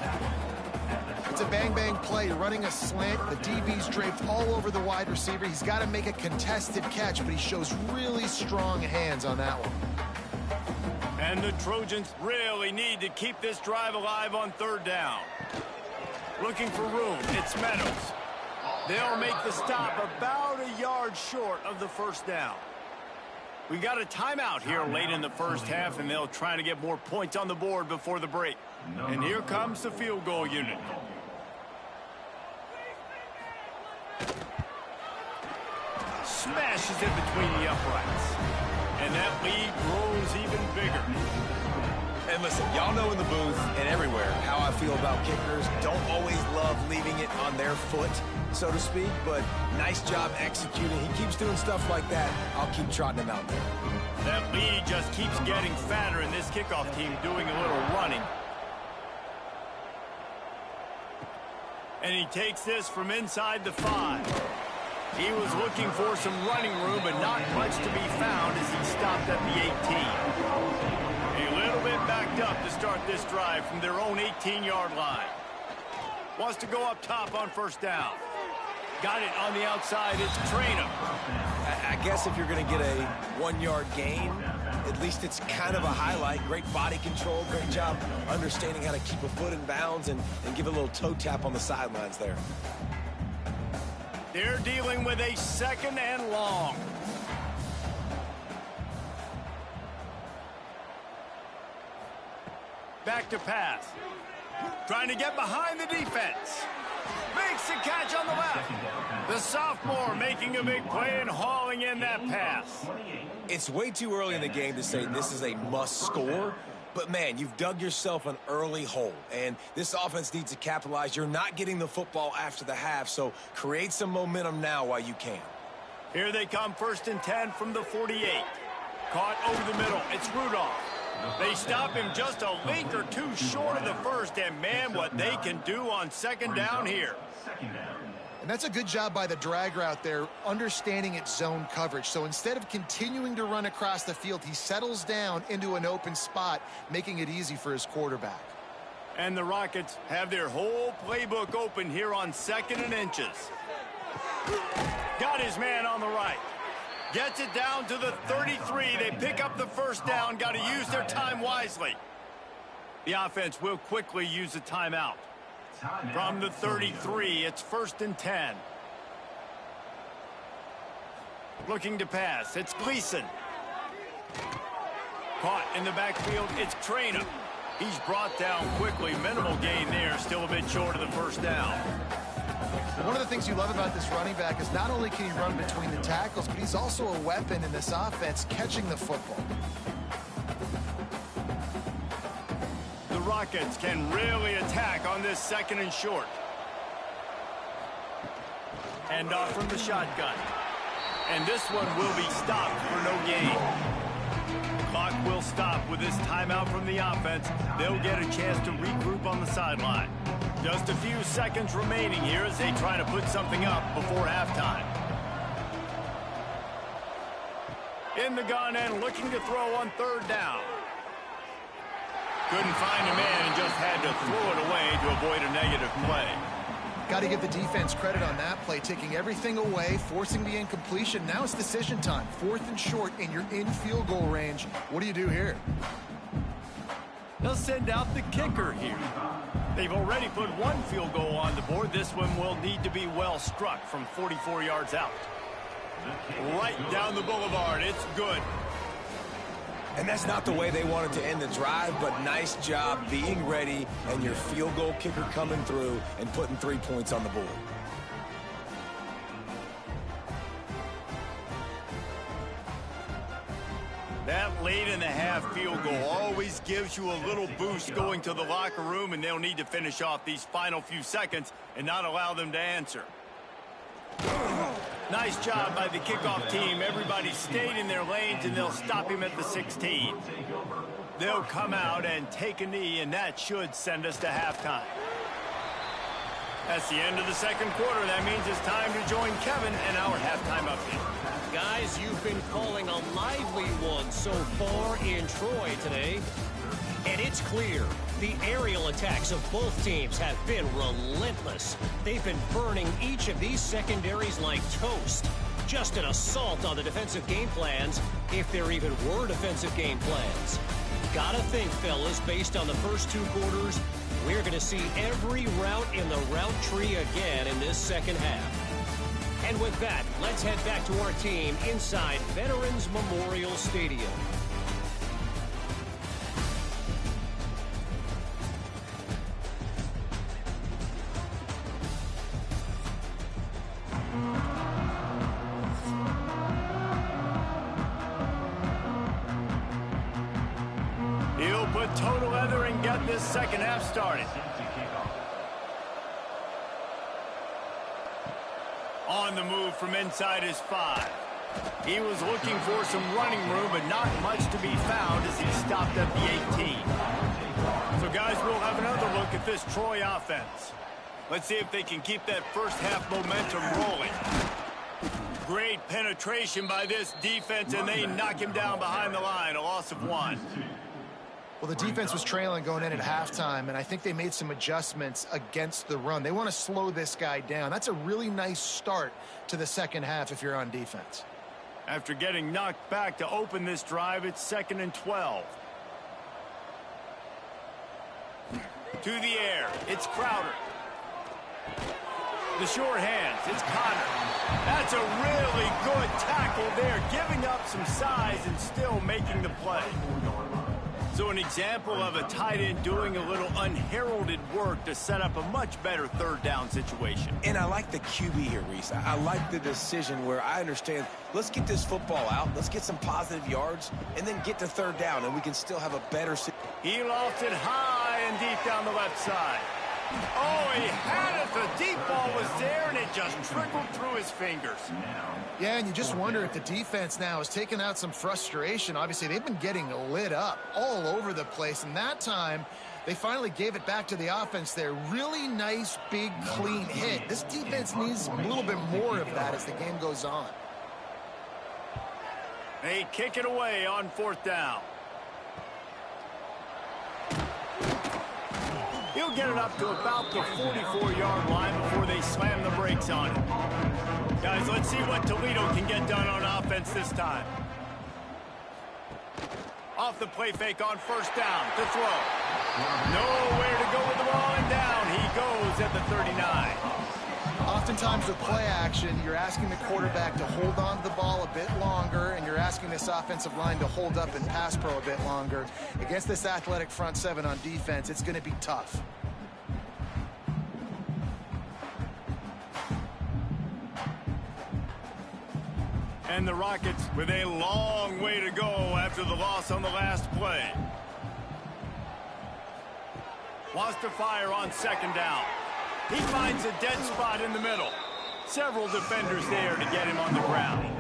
It's a bang-bang play. Running a slant. The DB's draped all over the wide receiver. He's got to make a contested catch, but he shows really strong hands on that one. And the Trojans really need to keep this drive alive on 3rd down. Looking for room, it's Meadows. They'll make the stop about a yard short of the 1st down. We got a timeout here late in the first half, and they'll try to get more points on the board before the break. And here comes the field goal unit. Smashes it between the uprights. And that lead grows even bigger. And listen, y'all know in the booth and everywhere how I feel about kickers. Don't always love leaving it on their foot, so to speak, but nice job executing. He keeps doing stuff like that. I'll keep trotting him out there. That lead just keeps getting fatter, and this kickoff team doing a little running. And he takes this from inside the 5. He was looking for some running room, but not much to be found as he stopped at the 18. A little bit backed up to start this drive from their own 18-yard line. Wants to go up top on first down. Got it on the outside. It's Toledo. I guess if you're going to get a 1-yard gain, at least it's kind of a highlight. Great body control, great job understanding how to keep a foot in bounds and give a little toe tap on the sidelines there. They're dealing with a 2nd and long. Back to pass. Trying to get behind the defense. Makes the catch on the left. The sophomore making a big play and hauling in that pass. It's way too early in the game to say this is a must score. But, man, you've dug yourself an early hole, and this offense needs to capitalize. You're not getting the football after the half, so create some momentum now while you can. Here they come, 1st and 10 from the 48. Caught over the middle. It's Rudolph. They stop him just a link or two short of the first, and, man, what they can do on 2nd down here. And that's a good job by the drag route there, understanding its zone coverage. So instead of continuing to run across the field, he settles down into an open spot, making it easy for his quarterback. And the Rockets have their whole playbook open here on 2nd and inches. Got his man on the right. Gets it down to the 33. They pick up the first down. Got to use their time wisely. The offense will quickly use a timeout. From the 33, it's 1st and 10. Looking to pass. It's Gleason. Caught in the backfield. It's Toledo. He's brought down quickly. Minimal gain there. Still a bit short of the first down. One of the things you love about this running back is not only can he run between the tackles, but he's also a weapon in this offense catching the football. The Rockets can really attack on this 2nd and short. Hand off from the shotgun. And this one will be stopped for no gain. Clock will stop with this timeout from the offense. They'll get a chance to regroup on the sideline. Just a few seconds remaining here as they try to put something up before halftime. In the gun and looking to throw on 3rd down. Couldn't find a man and just had to throw it away to avoid a negative play. Got to give the defense credit on that play, taking everything away, forcing the incompletion. Now it's decision time. 4th and short, and you're in field goal range. What do you do here? They'll send out the kicker here. They've already put 1 field goal on the board. This one will need to be well struck from 44 yards out. Right down the boulevard. It's good. And that's not the way they wanted to end the drive, but nice job being ready and your field goal kicker coming through and putting 3 points on the board. That late-in-the-half field goal always gives you a little boost going to the locker room, and they'll need to finish off these final few seconds and not allow them to answer. Nice job by the kickoff team. Everybody stayed in their lanes, and they'll stop him at the 16. They'll come out and take a knee, and that should send us to halftime. That's the end of the 2nd quarter. That means it's time to join Kevin and our halftime update. Guys, you've been calling a lively one so far in Troy today. And it's clear the aerial attacks of both teams have been relentless. They've been burning each of these secondaries like toast. Just an assault on the defensive game plans, if there even were defensive game plans. Gotta think, fellas, based on the first 2 quarters, we're going to see every route in the route tree again in this 2nd half. And with that, let's head back to our team inside Veterans Memorial Stadium. toe to leather and get this second half started. On the move from inside his 5. He was looking for some running room, but not much to be found as he stopped at the 18. So, guys, we'll have another look at this Troy offense. Let's see if they can keep that first half momentum rolling. Great penetration by this defense, and they knock him down behind the line, a loss of 1. Well, the defense was trailing going in at halftime, and I think they made some adjustments against the run. They want to slow this guy down. That's a really nice start to the second half if you're on defense. After getting knocked back to open this drive, it's 2nd and 12. To the air, it's Crowder. The short hands, it's Connor. That's a really good tackle there, giving up some size and still making the play. So an example of a tight end doing a little unheralded work to set up a much better third down situation. And I like the QB here, Reese. I like the decision where I understand, let's get this football out, let's get some positive yards, and then get to third down, and we can still have a better... He lost it high and deep down the left side. Oh, he had it. The deep ball was there, and it just trickled through his fingers. Yeah, and you just wonder if the defense now is taking out some frustration. Obviously, they've been getting lit up all over the place, and that time they finally gave it back to the offense there. Really nice, big, clean hit. This defense needs a little bit more of that as the game goes on. They kick it away on 4th down. He'll get it up to about the 44-yard line before they slam the brakes on it. Guys, let's see what Toledo can get done on offense this time. Off the play fake on 1st down to throw. Nowhere to go with the ball, and down he goes at the 39. Oftentimes with play action, you're asking the quarterback to hold on to the ball a bit longer, and you're asking this offensive line to hold up in pass pro a bit longer. Against this athletic front 7 on defense, it's going to be tough. And the Rockets with a long way to go after the loss on the last play. Wants to fire on 2nd down. He finds a dead spot in the middle. Several defenders there to get him on the ground.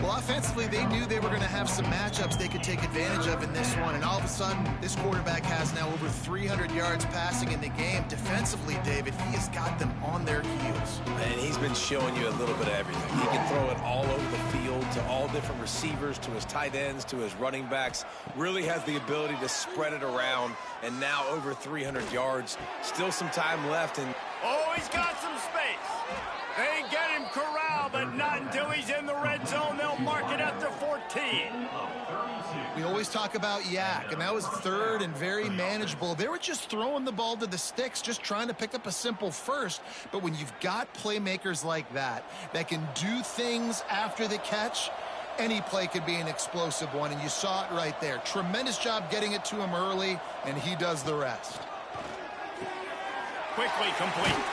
Well, offensively, they knew they were going to have some matchups they could take advantage of in this one, and all of a sudden, this quarterback has now over 300 yards passing in the game. Defensively, David, he has got them on their heels. And he's been showing you a little bit of everything. He can throw it all over the field to all different receivers, to his tight ends, to his running backs. Really has the ability to spread it around, and now over 300 yards. Still some time left. And oh, he's got some space. They get him corralled, but not until he's in the red zone. They'll mark it at the 14. We always talk about yak, and that was 3rd and very manageable. They were just throwing the ball to the sticks, just trying to pick up a simple first. But when you've got playmakers like that can do things after the catch, any play could be an explosive one, and you saw it right there. Tremendous job getting it to him early, and he does the rest. Quickly complete.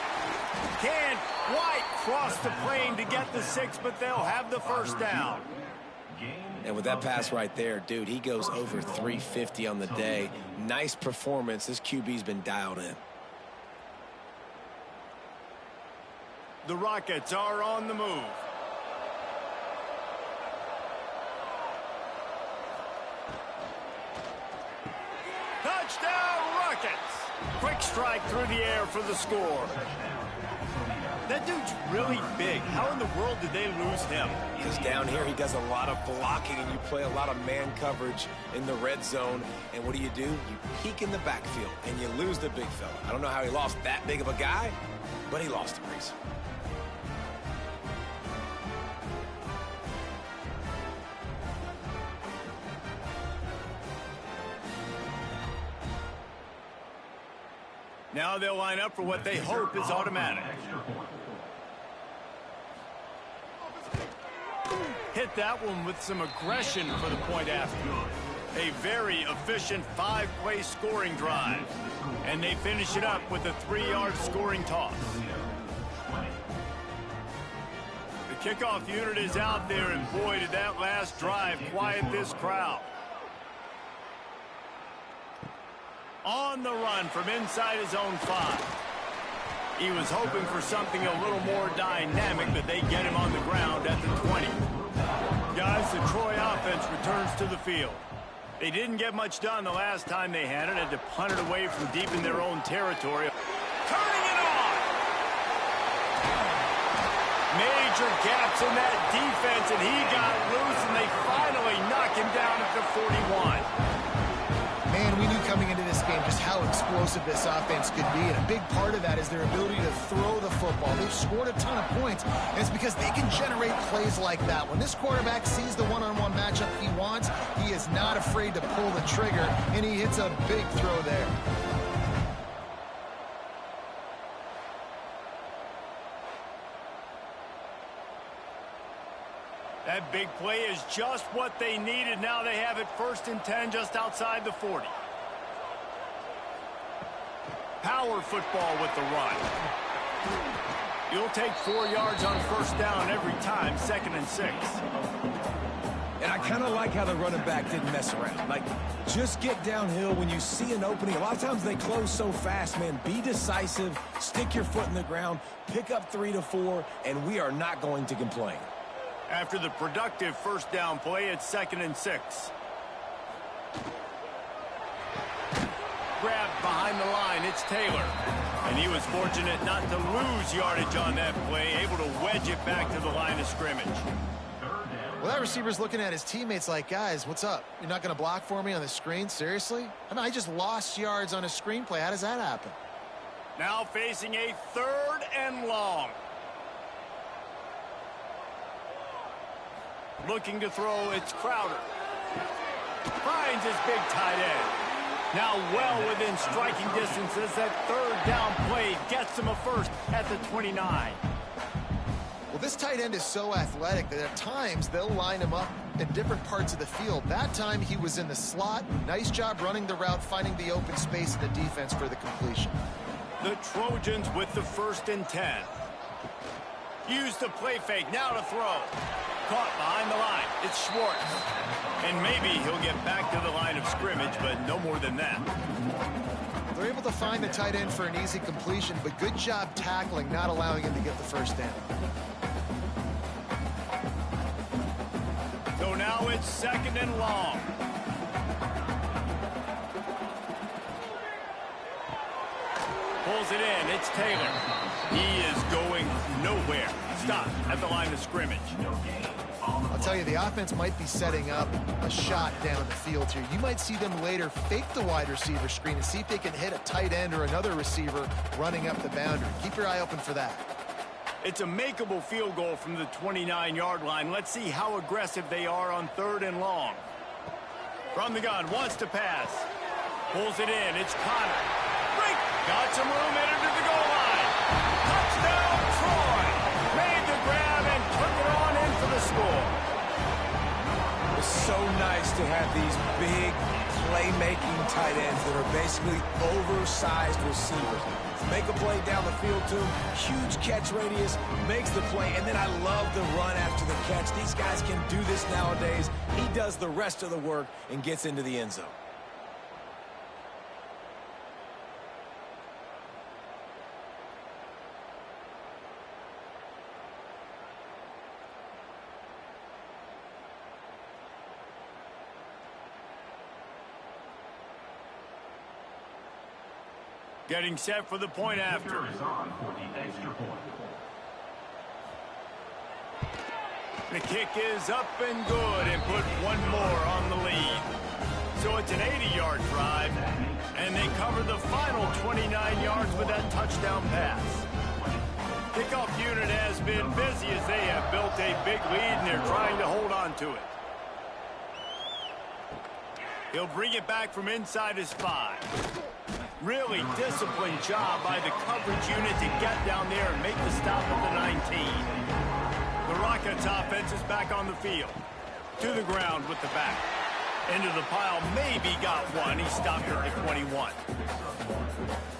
Can White cross the plane to get the 6, but they'll have the 1st down. And with that pass right there, dude, he goes over 350 on the day. Nice performance. This QB's been dialed in. The Rockets are on the move. Touchdown, Rockets! Quick strike through the air for the score. That dude's really big. How in the world did they lose him? Because down here he does a lot of blocking, and you play a lot of man coverage in the red zone. And what do? You peek in the backfield, and you lose the big fella. I don't know how he lost that big of a guy, but he lost him, Reese. Now they'll line up for what they hope is automatic. Hit that one with some aggression for the point after. A very efficient 5-play scoring drive. And they finish it up with a 3-yard scoring toss. The kickoff unit is out there, and boy, did that last drive quiet this crowd. On the run from inside his own 5. He was hoping for something a little more dynamic, but they get him on the ground at the 20. Guys, the Troy offense returns to the field. They didn't get much done the last time they had it. Had to punt it away from deep in their own territory. Turning it on! Major gaps in that defense, and he got loose, and they finally knock him down at the 41. Man, we knew coming into this game just how explosive this offense could be, and a big part of that is their ability to throw the football. They've scored a ton of points, and it's because they can generate plays like that. When this quarterback sees the one-on-one matchup he wants, he is not afraid to pull the trigger, and he hits a big throw there. That big play is just what they needed. Now they have it 1st and 10 just outside the 40. Power football with the run. You'll take 4 yards on 1st down every time, 2nd and 6. And I kind of like how the running back didn't mess around. Like, just get downhill when you see an opening. A lot of times they close so fast, man. Be decisive, stick your foot in the ground, pick up 3 to 4, and we are not going to complain. After the productive 1st down play, it's 2nd and 6. Grabbed behind the line, it's Taylor. And he was fortunate not to lose yardage on that play, able to wedge it back to the line of scrimmage. Well, that receiver's looking at his teammates like, guys, what's up? You're not going to block for me on the screen? Seriously? I mean, I just lost yards on a screenplay. How does that happen? Now facing a 3rd and long. Looking to throw, it's Crowder. Finds his big tight end. Now well within striking distance as that 3rd down play gets him a 1st at the 29. Well, this tight end is so athletic that at times they'll line him up in different parts of the field. That time he was in the slot. Nice job running the route, finding the open space in the defense for the completion. The Trojans with the 1st and 10. Use the play fake, now to throw. Caught behind the line, it's Schwartz. And maybe he'll get back to the line of scrimmage, but no more than that. They're able to find the tight end for an easy completion, but good job tackling, not allowing him to get the 1st down. So now it's 2nd and long. Pulls it in, it's Taylor. He is going nowhere. Stop at the line of scrimmage. I'll tell you, the offense might be setting up a shot down the field here. You might see them later fake the wide receiver screen and see if they can hit a tight end or another receiver running up the boundary. Keep your eye open for that. It's a makeable field goal from the 29-yard line. Let's see how aggressive they are on 3rd and long. From the gun, wants to pass. Pulls it in, it's Connor. Break! Got some room, headed to the goal line. Touchdown, Troy! Made the grab and took it on in for the score. It's so nice to have these big playmaking tight ends that are basically oversized receivers. Make a play down the field to him, huge catch radius, makes the play, and then I love the run after the catch. These guys can do this nowadays. He does the rest of the work and gets into the end zone. Getting set for the point after. The kick is up and good and put one more on the lead. So it's an 80-yard drive, and they cover the final 29 yards with that touchdown pass. Kickoff unit has been busy as they have built a big lead, and they're trying to hold on to it. He'll bring it back from inside his 5. Really disciplined job by the coverage unit to get down there and make the stop at the 19. The Rockets offense is back on the field. To the ground with the back. Into the pile, maybe got one. He stopped at the 21.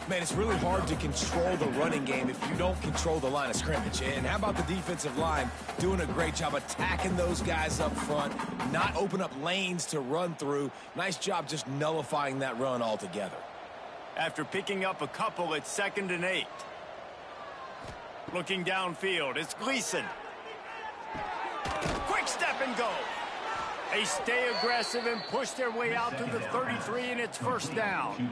Man, it's really hard to control the running game if you don't control the line of scrimmage. And how about the defensive line doing a great job attacking those guys up front, not open up lanes to run through. Nice job just nullifying that run altogether. after picking up a couple at 2nd and 8. Looking downfield, it's Gleason. Quick step and go. They stay aggressive and push their way out to the 33, and it's first down.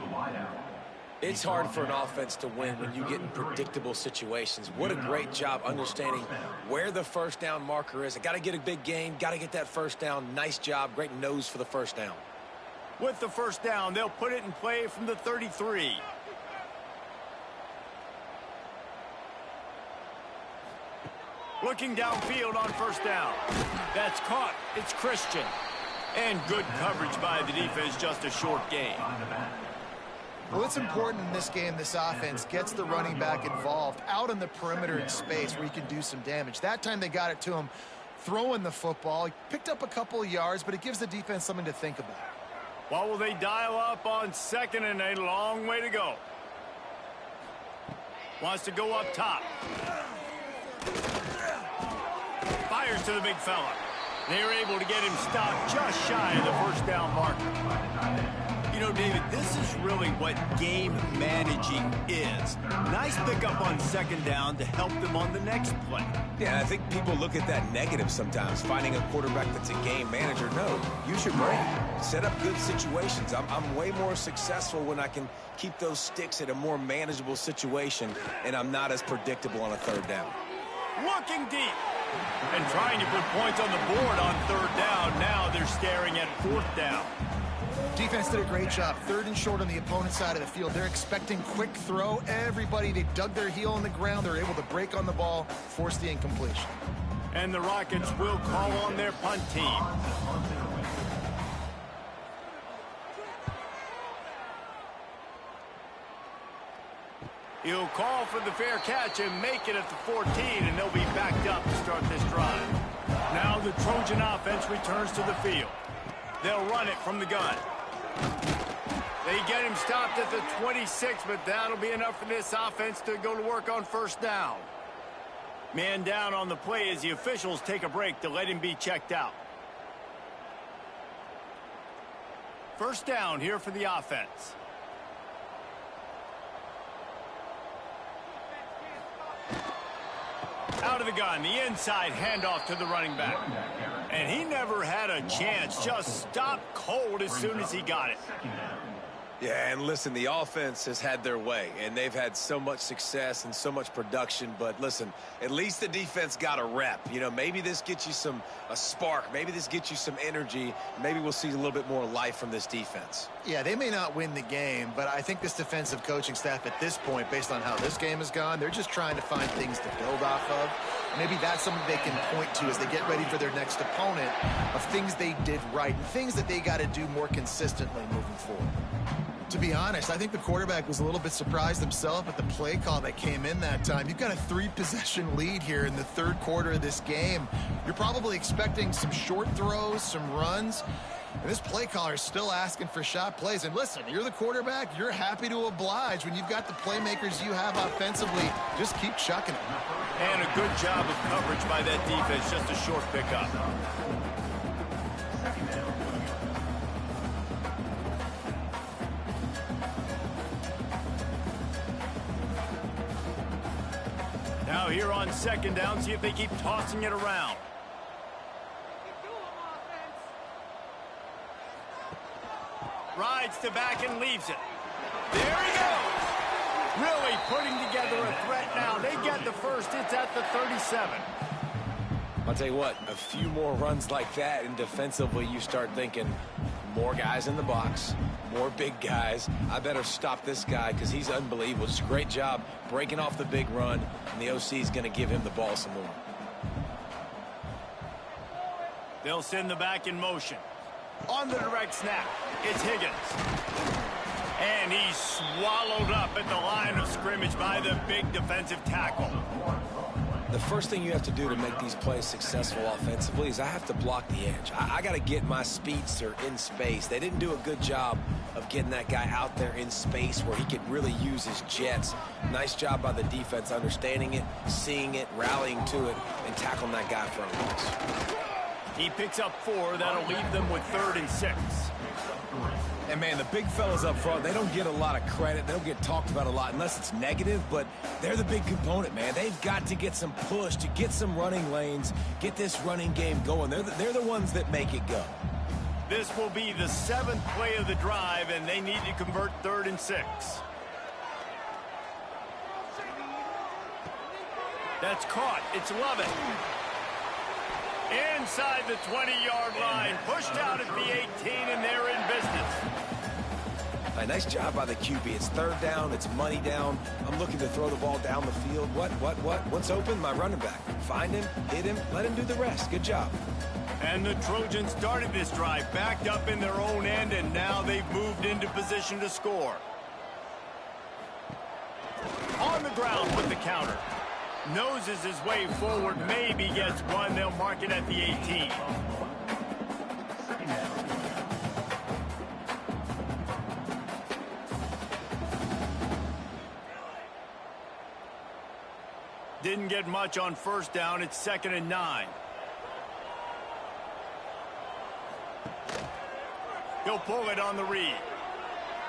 It's hard for an offense to win when you get in predictable situations. What a great job understanding where the first down marker is. I got to get a big gain, got to get that first down. Nice job, great nose for the first down. With the first down, they'll put it in play from the 33. Looking downfield on first down. That's caught. It's Christian. And good coverage by the defense, just a short gain. Well, it's important in this game this offense gets the running back involved out on the perimeter in space where he can do some damage. That time they got it to him throwing the football. He picked up a couple of yards, but it gives the defense something to think about. What will they dial up on 2nd and 8? Long way to go. Wants to go up top. Fires to the big fella. They're able to get him stopped just shy of the first down marker. You know, David, this is really what game managing is. Nice pickup on 2nd down to help them on the next play. Yeah, I think people look at that negative sometimes, finding a quarterback that's a game manager. No, use your brain. Set up good situations. I'm way more successful when I can keep those sticks at a more manageable situation, and I'm not as predictable on a 3rd down. Looking deep and trying to put points on the board on 3rd down. Now they're staring at 4th down. Defense did a great job. 3rd and short on the opponent's side of the field. They're expecting quick throw. Everybody, they dug their heel in the ground. They're able to break on the ball, force the incompletion. And the Rockets will call on their punt team. He'll call for the fair catch and make it at the 14, and they'll be backed up to start this drive. Now the Trojan offense returns to the field. They'll run it from the gun. They get him stopped at the 26, but that'll be enough for this offense to go to work on first down. Man down on the play as the officials take a break to let him be checked out. First down here for the offense. Out of the gun, the inside handoff to the running back. And he never had a chance, just stopped cold as soon as he got it. Yeah, and listen, the offense has had their way, and they've had so much success and so much production. But listen, at least the defense got a rep. You know, maybe this gets you a spark. Maybe this gets you some energy. Maybe we'll see a little bit more life from this defense. Yeah, they may not win the game, but I think this defensive coaching staff at this point, based on how this game has gone, they're just trying to find things to build off of. Maybe that's something they can point to as they get ready for their next opponent of things they did right, things that they got to do more consistently moving forward. To be honest, I think the quarterback was a little bit surprised himself at the play call that came in that time. You've got a 3-possession lead here in the 3rd quarter of this game. You're probably expecting some short throws, some runs. And this play caller is still asking for shot plays. And listen, you're the quarterback. You're happy to oblige when you've got the playmakers you have offensively. Just keep chucking it. And a good job of coverage by that defense. Just a short pickup. Now here on 2nd down, see if they keep tossing it around. Rides to back and leaves it. There he goes. Really putting together a threat now. They get the first. It's at the 37. I'll tell you what, a few more runs like that, and defensively you start thinking, more guys in the box, more big guys. I better stop this guy because he's unbelievable. Just a great job breaking off the big run, and the OC is going to give him the ball some more. They'll send the back in motion. On the direct snap, it's Higgins. And he's swallowed up at the line of scrimmage by the big defensive tackle. The first thing you have to do to make these plays successful offensively is I have to block the edge. I got to get my speedster in space. They didn't do a good job of getting that guy out there in space where he could really use his jets. Nice job by the defense understanding it, seeing it, rallying to it, and tackling that guy for a loss. He picks up 4. That'll leave them with 3rd and 6. And, man, the big fellas up front, they don't get a lot of credit. They don't get talked about a lot unless it's negative, but they're the big component, man. They've got to get some push, to get some running lanes, get this running game going. They're the ones that make it go. This will be the 7th play of the drive, and they need to convert 3rd and 6. That's caught. It's Lovett. Inside the 20-yard line. Pushed out at the 18, and they're in business. Nice job by the QB. It's 3rd down. It's money down. I'm looking to throw the ball down the field. What's open? My running back. Find him, hit him, let him do the rest. Good job. And the Trojans started this drive backed up in their own end, and now they've moved into position to score. On the ground with the counter. Noses his way forward, maybe gets one. They'll mark it at the 18. Didn't get much on 1st down. It's 2nd and 9. He'll pull it on the read.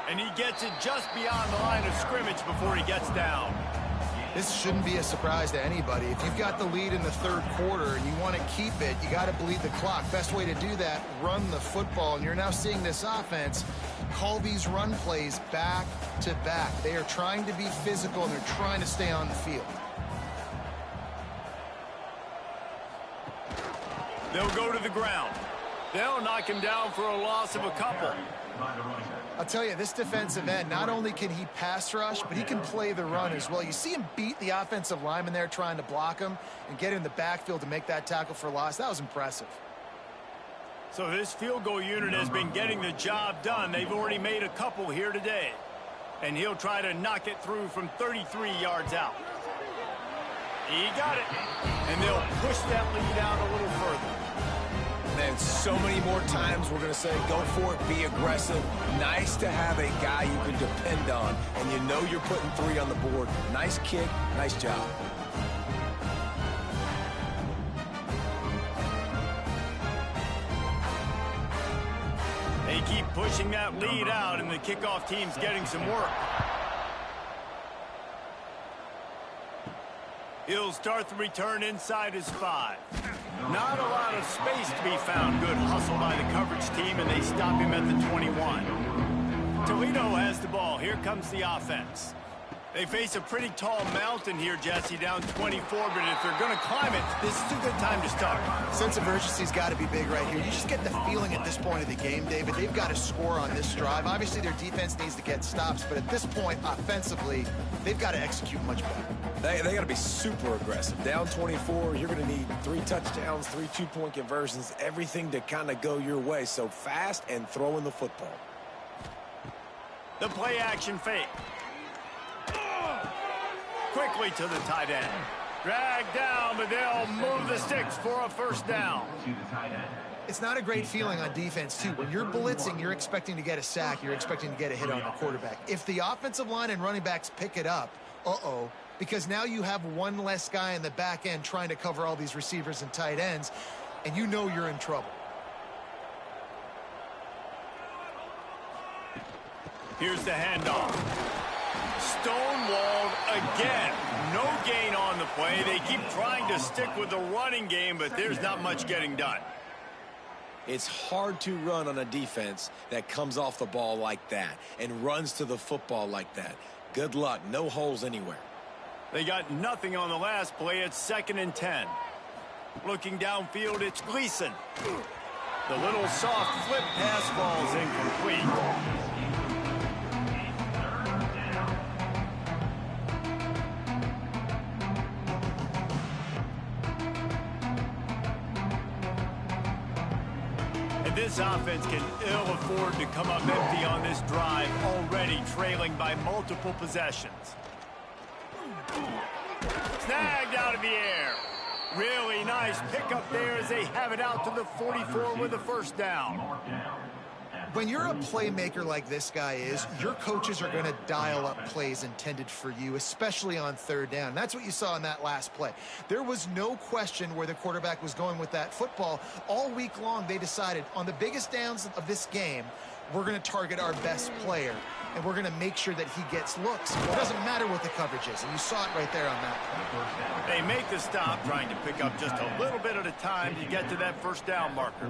And he gets it just beyond the line of scrimmage before he gets down. This shouldn't be a surprise to anybody. If you've got the lead in the 3rd quarter and you want to keep it, you got to bleed the clock. Best way to do that, run the football. And you're now seeing this offense call these run plays back to back. They are trying to be physical, and they're trying to stay on the field. They'll go to the ground. They'll knock him down for a loss of a couple. I'll tell you, this defensive end, not only can he pass rush, but he can play the run as well. You see him beat the offensive lineman there trying to block him and get in the backfield to make that tackle for loss. That was impressive. So this field goal unit has been getting the job done. They've already made a couple here today. And he'll try to knock it through from 33 yards out. He got it. And they'll push that lead out a little further. And so many more times we're going to say, go for it, be aggressive. Nice to have a guy you can depend on, and you know you're putting 3 on the board. Nice kick, nice job. They keep pushing that lead out, and the kickoff team's getting some work. He'll start the return inside his 5. Not a lot of space to be found. Good hustle by the coverage team, and they stop him at the 21. Toledo has the ball. Here comes the offense. They face a pretty tall mountain here, Jesse, down 24, but if they're going to climb it, this is a good time to start. Sense of urgency's got to be big right here. You just get the feeling at this point of the game, David, they've got to score on this drive. Obviously, their defense needs to get stops, but at this point, offensively, they've got to execute much better. They got to be super aggressive. Down 24, you're going to need 3 touchdowns, 3 two-point conversions, everything to kind of go your way. So fast and throwing the football. The play action fake. Quickly to the tight end. Dragged down, but they'll move the sticks for a 1st down. It's not a great feeling on defense, too. When you're blitzing, you're expecting to get a sack. You're expecting to get a hit on the quarterback. If the offensive line and running backs pick it up, because now you have one less guy in the back end trying to cover all these receivers and tight ends, and you know you're in trouble. Here's the handoff. Stonewalled again. No gain on the play. They keep trying to stick with the running game, but there's not much getting done. It's hard to run on a defense that comes off the ball like that and runs to the football like that. Good luck. No holes anywhere. They got nothing on the last play. It's 2nd and 10. Looking downfield, it's Gleason. The little soft flip pass falls incomplete. This offense can ill afford to come up empty on this drive, already trailing by multiple possessions. Snagged out of the air. Really nice pickup there as they have it out to the 44 with a 1st down. When you're a playmaker like this guy is, your coaches are going to dial up plays intended for you, especially on third down. That's what you saw in that last play. There was no question where the quarterback was going with that football. All week long, they decided on the biggest downs of this game, we're going to target our best player, and we're going to make sure that he gets looks. It doesn't matter what the coverage is, and you saw it right there on that play. They make the stop, trying to pick up just a little bit at a time to get to that first down marker.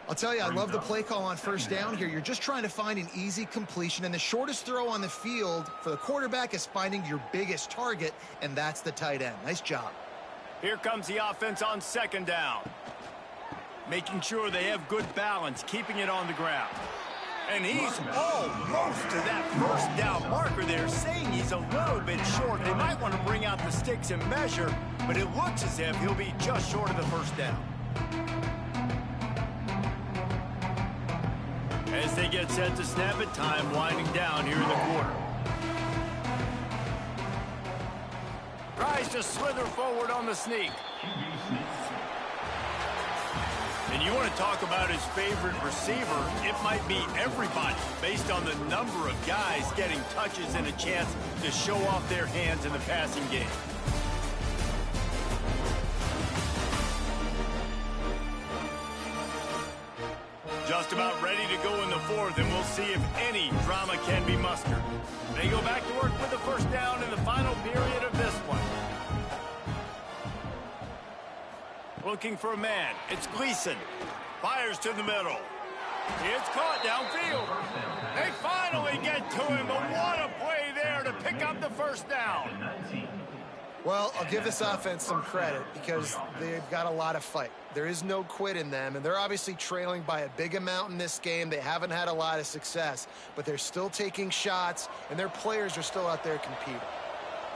I'll tell you, I love the play call on first down here. You're just trying to find an easy completion, and the shortest throw on the field for the quarterback is finding your biggest target, and that's the tight end. Nice job. Here comes the offense on second down. Making sure they have good balance, keeping it on the ground. And he's almost to that first down marker there, saying he's a little bit short. They might want to bring out the sticks and measure, but it looks as if he'll be just short of the first down. As they get set to snap it, time winding down here in the quarter. Tries to slither forward on the sneak. And you want to talk about his favorite receiver, it might be everybody, based on the number of guys getting touches and a chance to show off their hands in the passing game. Just about ready to go in the fourth, and we'll see if any drama can be mustered. They go back to work with the first down in the final period of this one. Looking for a man. It's Gleason. Fires to the middle. It's caught downfield. They finally get to him, but what a play there to pick up the first down. Well, I'll give this offense some credit because they've got a lot of fight. There is no quit in them, and they're obviously trailing by a big amount in this game. They haven't had a lot of success, but they're still taking shots, and their players are still out there competing.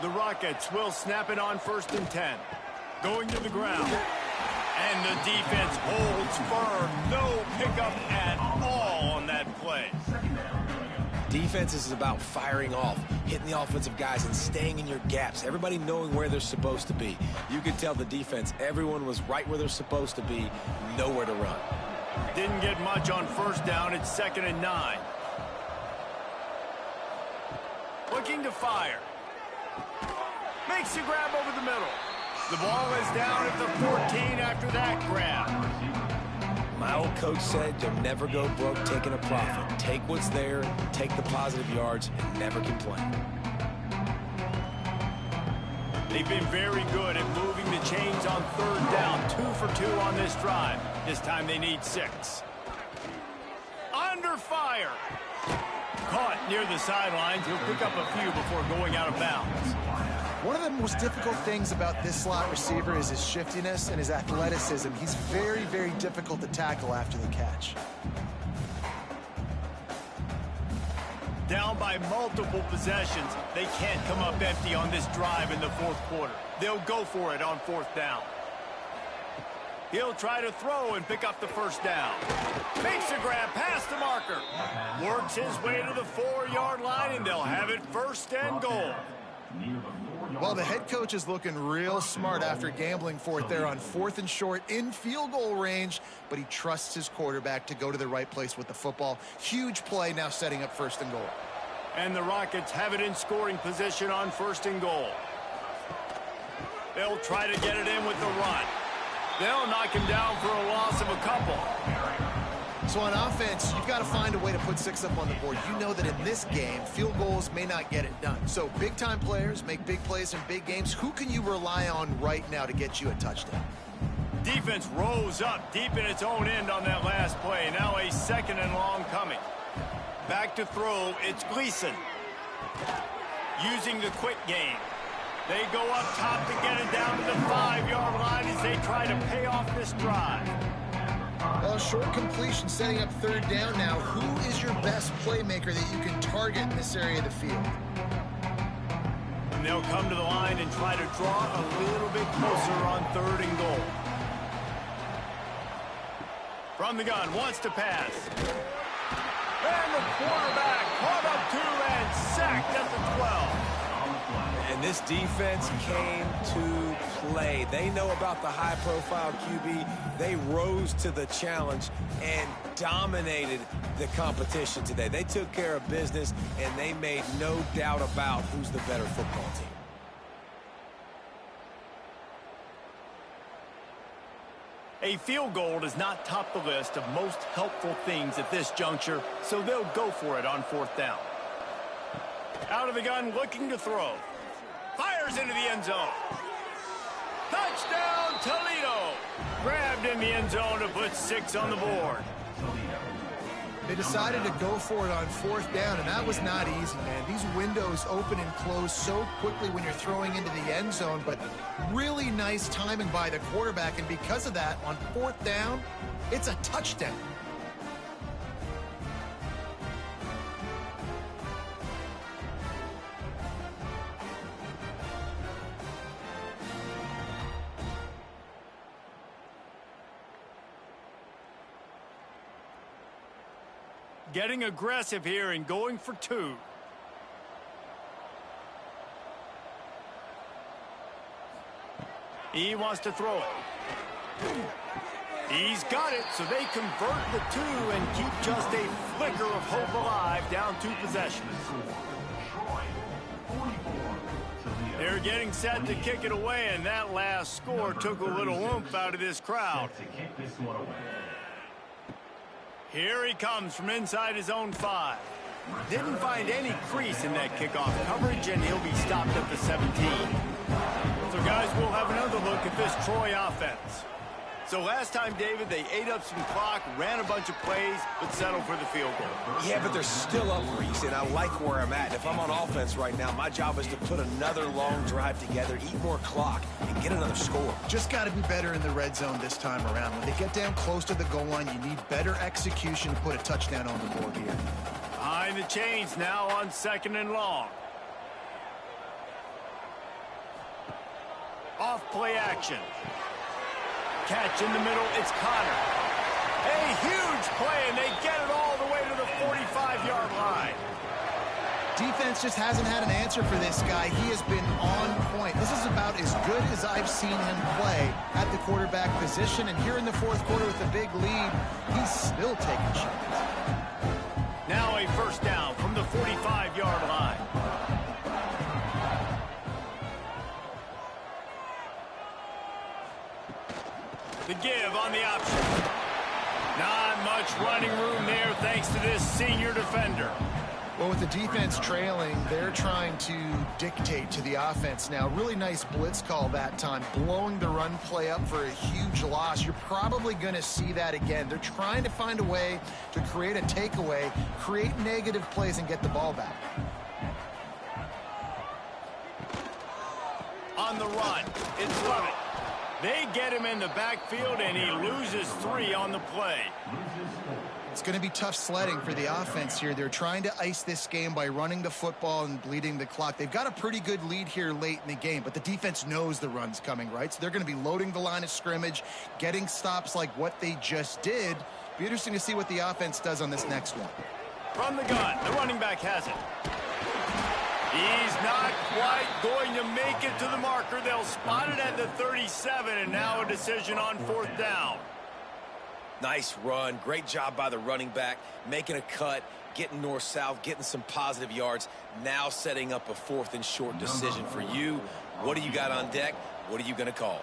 The Rockets will snap it on 1st and 10. Going to the ground. And the defense holds firm. No pickup at all on that play. Defense is about firing off, hitting the offensive guys, and staying in your gaps. Everybody knowing where they're supposed to be. You could tell the defense, everyone was right where they're supposed to be, nowhere to run. Didn't get much on first down. It's 2nd and 9. Looking to fire. Makes the grab over the middle. The ball is down at the 14 after that grab. My old coach said you'll never go broke taking a profit. Take what's there, take the positive yards, and never complain. They've been very good at moving the chains on third down. 2 for 2 on this drive. This time they need 6. Under fire. Caught near the sidelines. He'll pick up a few before going out of bounds. One of the most difficult things about this slot receiver is his shiftiness and his athleticism. He's very, very difficult to tackle after the catch. Down by multiple possessions, they can't come up empty on this drive in the fourth quarter. They'll go for it on 4th down. He'll try to throw and pick up the first down. Makes a grab past the marker. Works his way to the 4-yard line, and they'll have it 1st and goal. Well, the head coach is looking real smart after gambling for it there on 4th and short in field goal range, but he trusts his quarterback to go to the right place with the football. Huge play now setting up 1st and goal. And the Rockets have it in scoring position on 1st and goal. They'll try to get it in with the run. They'll knock him down for a loss of a couple. So on offense, you've got to find a way to put 6 up on the board. You know that in this game, field goals may not get it done. So big-time players make big plays in big games. Who can you rely on right now to get you a touchdown? Defense rose up deep in its own end on that last play. Now a 2nd and long coming. Back to throw, it's Gleason. Using the quick game. They go up top to get it down to the 5-yard line as they try to pay off this drive. Well, short completion setting up 3rd down now. Who is your best playmaker that you can target in this area of the field? And they'll come to the line and try to draw a little bit closer on 3rd and goal. From the gun, wants to pass. And the quarterback caught up to and sacked at the 12. And And this defense came to play. They know about the high-profile QB. They rose to the challenge and dominated the competition today. They took care of business, and they made no doubt about who's the better football team. A field goal does not top the list of most helpful things at this juncture, so they'll go for it on 4th down. Out of the gun, looking to throw. Fires into the end zone. Touchdown, Toledo! Grabbed in the end zone to put 6 on the board. They decided to go for it on 4th down, and that was not easy, man. These windows open and close so quickly when you're throwing into the end zone, but really nice timing by the quarterback, and because of that, on 4th down, it's a touchdown. Getting aggressive here and going for 2. He wants to throw it. He's got it, so they convert the 2 and keep just a flicker of hope alive, down 2 possessions. They're getting set to kick it away, and that last score took a little oomph out of this crowd. Here he comes from inside his own 5. Didn't find any crease in that kickoff coverage, and he'll be stopped at the 17. So, guys, we'll have another look at this Troy offense. So last time, David, they ate up some clock, ran a bunch of plays, but settled for the field goal. Yeah, but they're still up, Reese, and I like where I'm at. If I'm on offense right now, my job is to put another long drive together, eat more clock, and get another score. Just got to be better in the red zone this time around. When they get down close to the goal line, you need better execution to put a touchdown on the board here. Behind the chains now on 2nd and long. Off play action. Catch in the middle, it's Connor. A huge play, and they get it all the way to the 45-yard line. Defense just hasn't had an answer for this guy. He has been on point. This is about as good as I've seen him play at the quarterback position. And here in the 4th quarter with a big lead, he's still taking shots. Now a 1st down from the 45-yard line. The give on the option. Not much running room there thanks to this senior defender. Well, with the defense trailing, they're trying to dictate to the offense now. Really nice blitz call that time, blowing the run play up for a huge loss. You're probably going to see that again. They're trying to find a way to create a takeaway, create negative plays, and get the ball back. On the run, it's Lovett. They get him in the backfield, and he loses 3 on the play. It's going to be tough sledding for the offense here. They're trying to ice this game by running the football and bleeding the clock. They've got a pretty good lead here late in the game, but the defense knows the run's coming, right? So they're going to be loading the line of scrimmage, getting stops like what they just did. Be interesting to see what the offense does on this next one. From the gun, the running back has it. He's not quite going to make it to the marker. They'll spot it at the 37, and now a decision on 4th down. Nice run. Great job by the running back, making a cut, getting north-south, getting some positive yards. Now setting up a 4th and short decision for you. What do you got on deck? What are you going to call?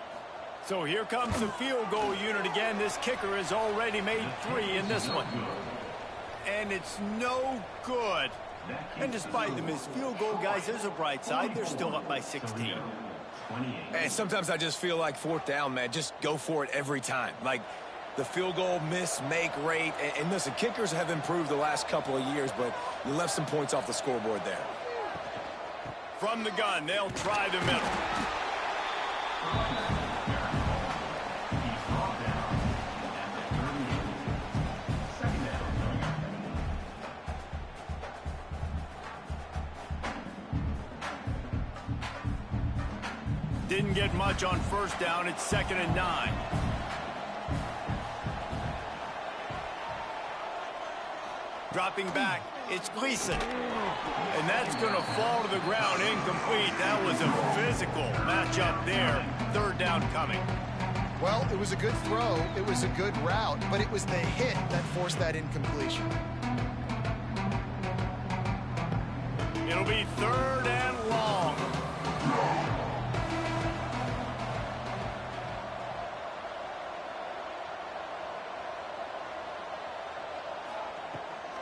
So here comes the field goal unit again. This kicker has already made 3 in this one. And it's no good. And despite the missed field goal, guys, there's a bright side. They're still up by 16. And sometimes I just feel like 4th down, man, just go for it every time. Like the field goal miss, make rate. And listen, kickers have improved the last couple of years, but you left some points off the scoreboard there. From the gun, they'll try the middle. Didn't get much on 1st down. It's 2nd and 9. Dropping back, It's Gleason. And that's going to fall to the ground incomplete. That was a physical matchup there. Third down coming. Well, it was a good throw. It was a good route, but it was the hit that forced that incompletion. It'll be third and long.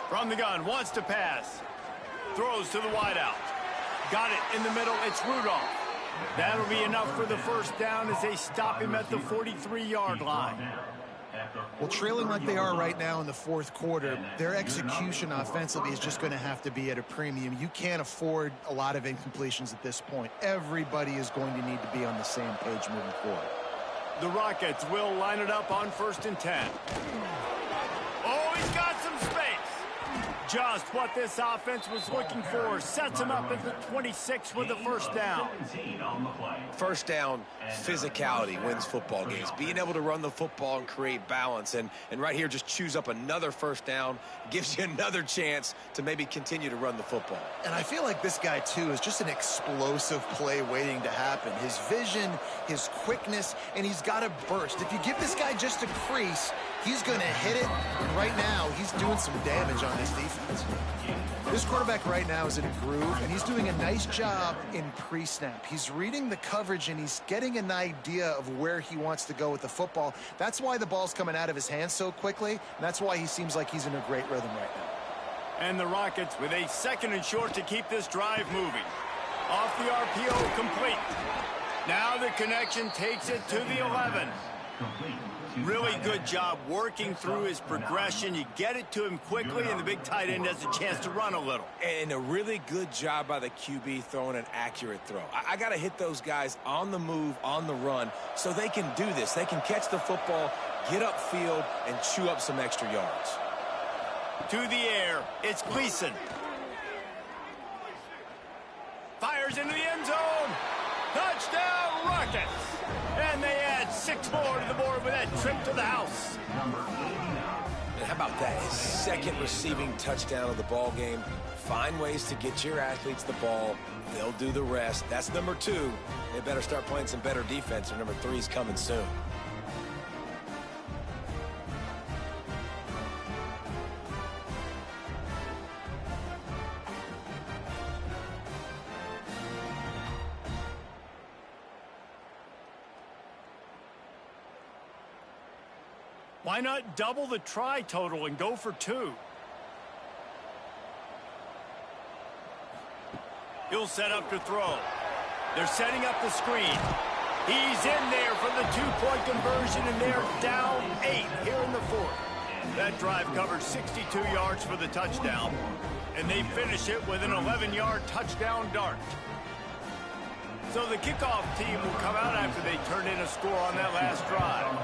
From the gun, wants to pass. Throws to the wideout. Got it in the middle. It's Rudolph. That'll be enough for the first down as they stop him at the 43-yard line. Well, trailing like they are right now in the fourth quarter, their execution offensively is just going to have to be at a premium. You can't afford a lot of incompletions at this point. Everybody is going to need to be on the same page moving forward. The Rockets will line it up on 1st and 10. Oh, he's got some space. Just what this offense was looking for. Sets him up at the 26 with the first down. First down, physicality wins football games. Being able to run the football and create balance. And right here, just choose up another first down. Gives you another chance to maybe continue to run the football. And I feel like this guy, too, is just an explosive play waiting to happen. His vision, his quickness, and he's got a burst. If you give this guy just a crease, he's going to hit it. And right now, he's doing some damage on this defense. This quarterback right now is in a groove, and he's doing a nice job in pre-snap. He's reading the coverage, and he's getting an idea of where he wants to go with the football. That's why the ball's coming out of his hands so quickly, and that's why he seems like he's in a great rhythm right now. And the Rockets with a 2nd and short to keep this drive moving. Off the RPO, complete. Now the connection takes it to the 11. Really good job working through his progression. You get it to him quickly, and the big tight end has a chance to run a little. And a really good job by the QB throwing an accurate throw. I got to hit those guys on the move, on the run, so they can do this. They can catch the football, get upfield, and chew up some extra yards. To the air, it's Gleason. Fires into the end zone. Touchdown, Rockets. And they add 6 more to the board with that trip to the house. And how about that? His 2nd receiving touchdown of the ball game. Find ways to get your athletes the ball. They'll do the rest. That's number 2. They better start playing some better defense, or number 3 is coming soon. Why not double the try total and go for 2? He'll set up to throw. They're setting up the screen. He's in there for the 2-point conversion, and they're down 8 here in the 4th. That drive covered 62 yards for the touchdown, and they finish it with an 11-yard touchdown dart. So the kickoff team will come out after they turn in a score on that last drive.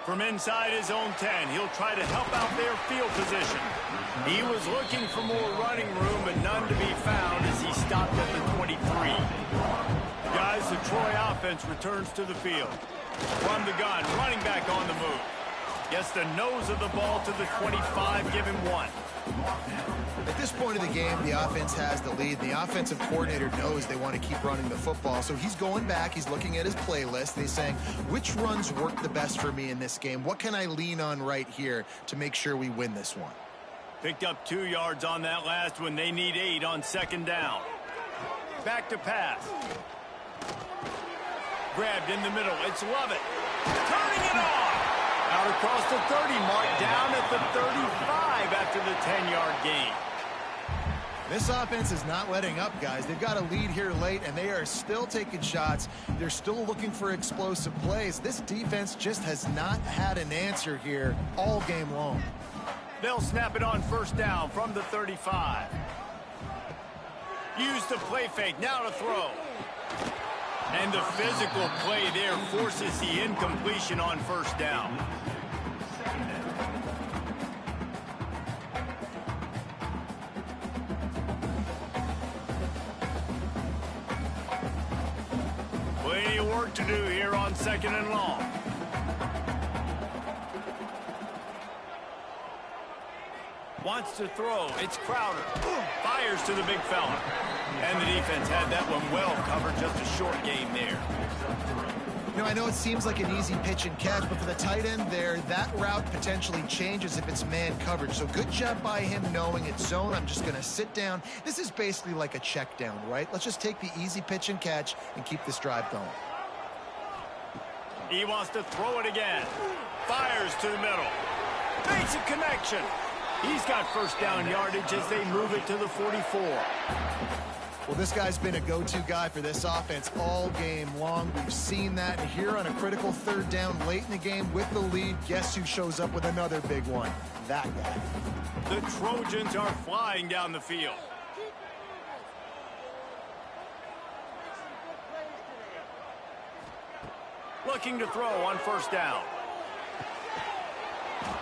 From inside his own 10, he'll try to help out their field position. He was looking for more running room, but none to be found as he stopped at the 23. Guys, the Troy offense returns to the field. From the gun, running back on the move. Gets the nose of the ball to the 25, give him 1. At this point of the game, the offense has the lead. The offensive coordinator knows they want to keep running the football. So he's going back. He's looking at his playlist. He's saying, which runs work the best for me in this game? What can I lean on right here to make sure we win this one? Picked up 2 yards on that last one. They need 8 on 2nd down. Back to pass. Grabbed in the middle. It's Lovett. Turning it on. Out across the 30 mark, down at the 35 after the 10-yard gain. This offense is not letting up, guys. They've got a lead here late, and they are still taking shots. They're still looking for explosive plays. This defense just has not had an answer here all game long. They'll snap it on 1st down from the 35. Use the play fake, now to throw. And the physical play there forces the incompletion on 1st down. Plenty of work to do here on 2nd and long. Wants to throw. It's Crowder. Fires to the big fella. And the defense had that one well covered. Just a short game there. You know, I know it seems like an easy pitch and catch, but for the tight end there, that route potentially changes if it's man coverage. So good job by him knowing it's zone. I'm just going to sit down. This is basically like a check down, right? Let's just take the easy pitch and catch and keep this drive going. He wants to throw it again. Fires to the middle. Makes a connection. He's got first down yardage as they move it to the 44. Well, this guy's been a go-to guy for this offense all game long. We've seen that. And here on a critical third down late in the game with the lead, guess who shows up with another big one? That guy. The Trojans are flying down the field. Looking to throw on first down.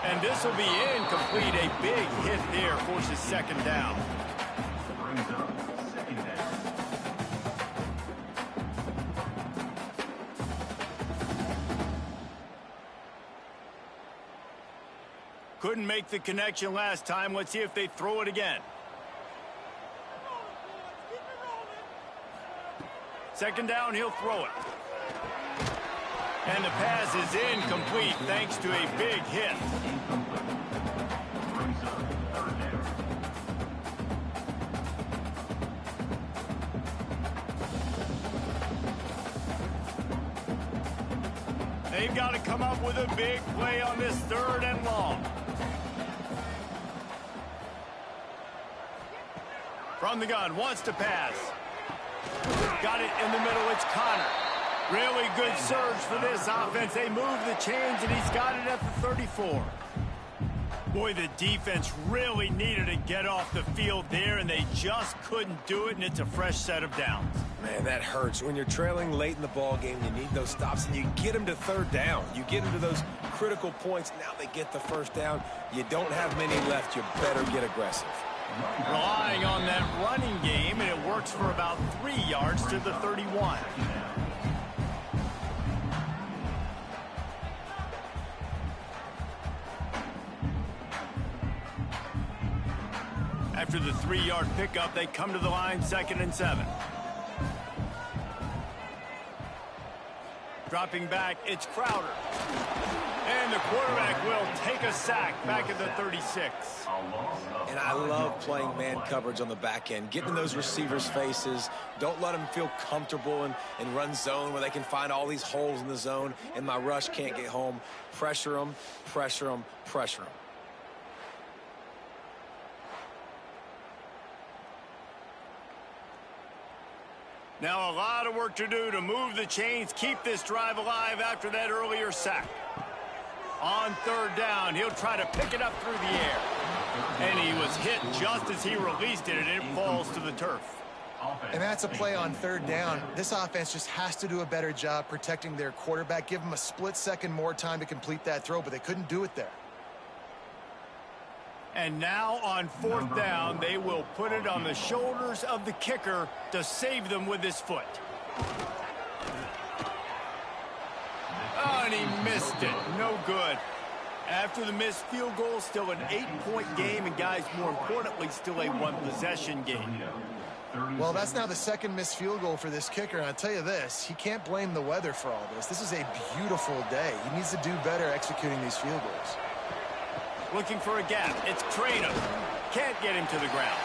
And this will be incomplete. A big hit there forces second down. Brings up second down. Couldn't make the connection last time. Let's see if they throw it again. Second down, he'll throw it. And the pass is incomplete thanks to a big hit. Brings up third down. They've got to come up with a big play on this third and long. From the gun, wants to pass. Got it in the middle, it's Connor. Really good surge for this offense. They move the chains, and he's got it at the 34. Boy, the defense really needed to get off the field there, and they just couldn't do it, and it's a fresh set of downs. Man, that hurts. When you're trailing late in the ball game, you need those stops, and you get them to third down. You get them to those critical points. Now they get the first down. You don't have many left. You better get aggressive. Relying on that running game, and it works for about 3 yards to the 31. After the 3-yard pickup, they come to the line, 2nd and 7. Dropping back, it's Crowder. And the quarterback will take a sack back at the 36. And I love playing man coverage on the back end, getting in those receivers' faces. Don't let them feel comfortable and run zone where they can find all these holes in the zone and my rush can't get home. Pressure them, pressure them, pressure them. Now a lot of work to do to move the chains, keep this drive alive after that earlier sack. On third down, he'll try to pick it up through the air. And he was hit just as he released it, and it falls to the turf. And that's a play on third down. This offense just has to do a better job protecting their quarterback. Give him a split second more time to complete that throw, but they couldn't do it there. And now on fourth down, they will put it on the shoulders of the kicker to save them with his foot. Oh, and he missed it. No good. After the missed field goal, still an 8-point game, and guys, more importantly, still a one-possession game. Well, that's now the second missed field goal for this kicker, and I'll tell you this, he can't blame the weather for all this. This is a beautiful day. He needs to do better executing these field goals. Looking for a gap. It's Toledo. Can't get him to the ground.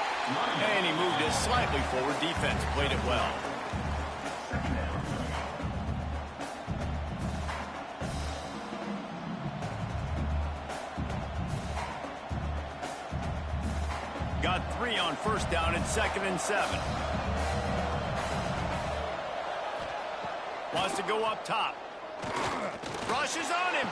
And he moved it slightly forward. Defense played it well. Got 3 on first down at 2nd and 7. Wants to go up top. Rushes on him.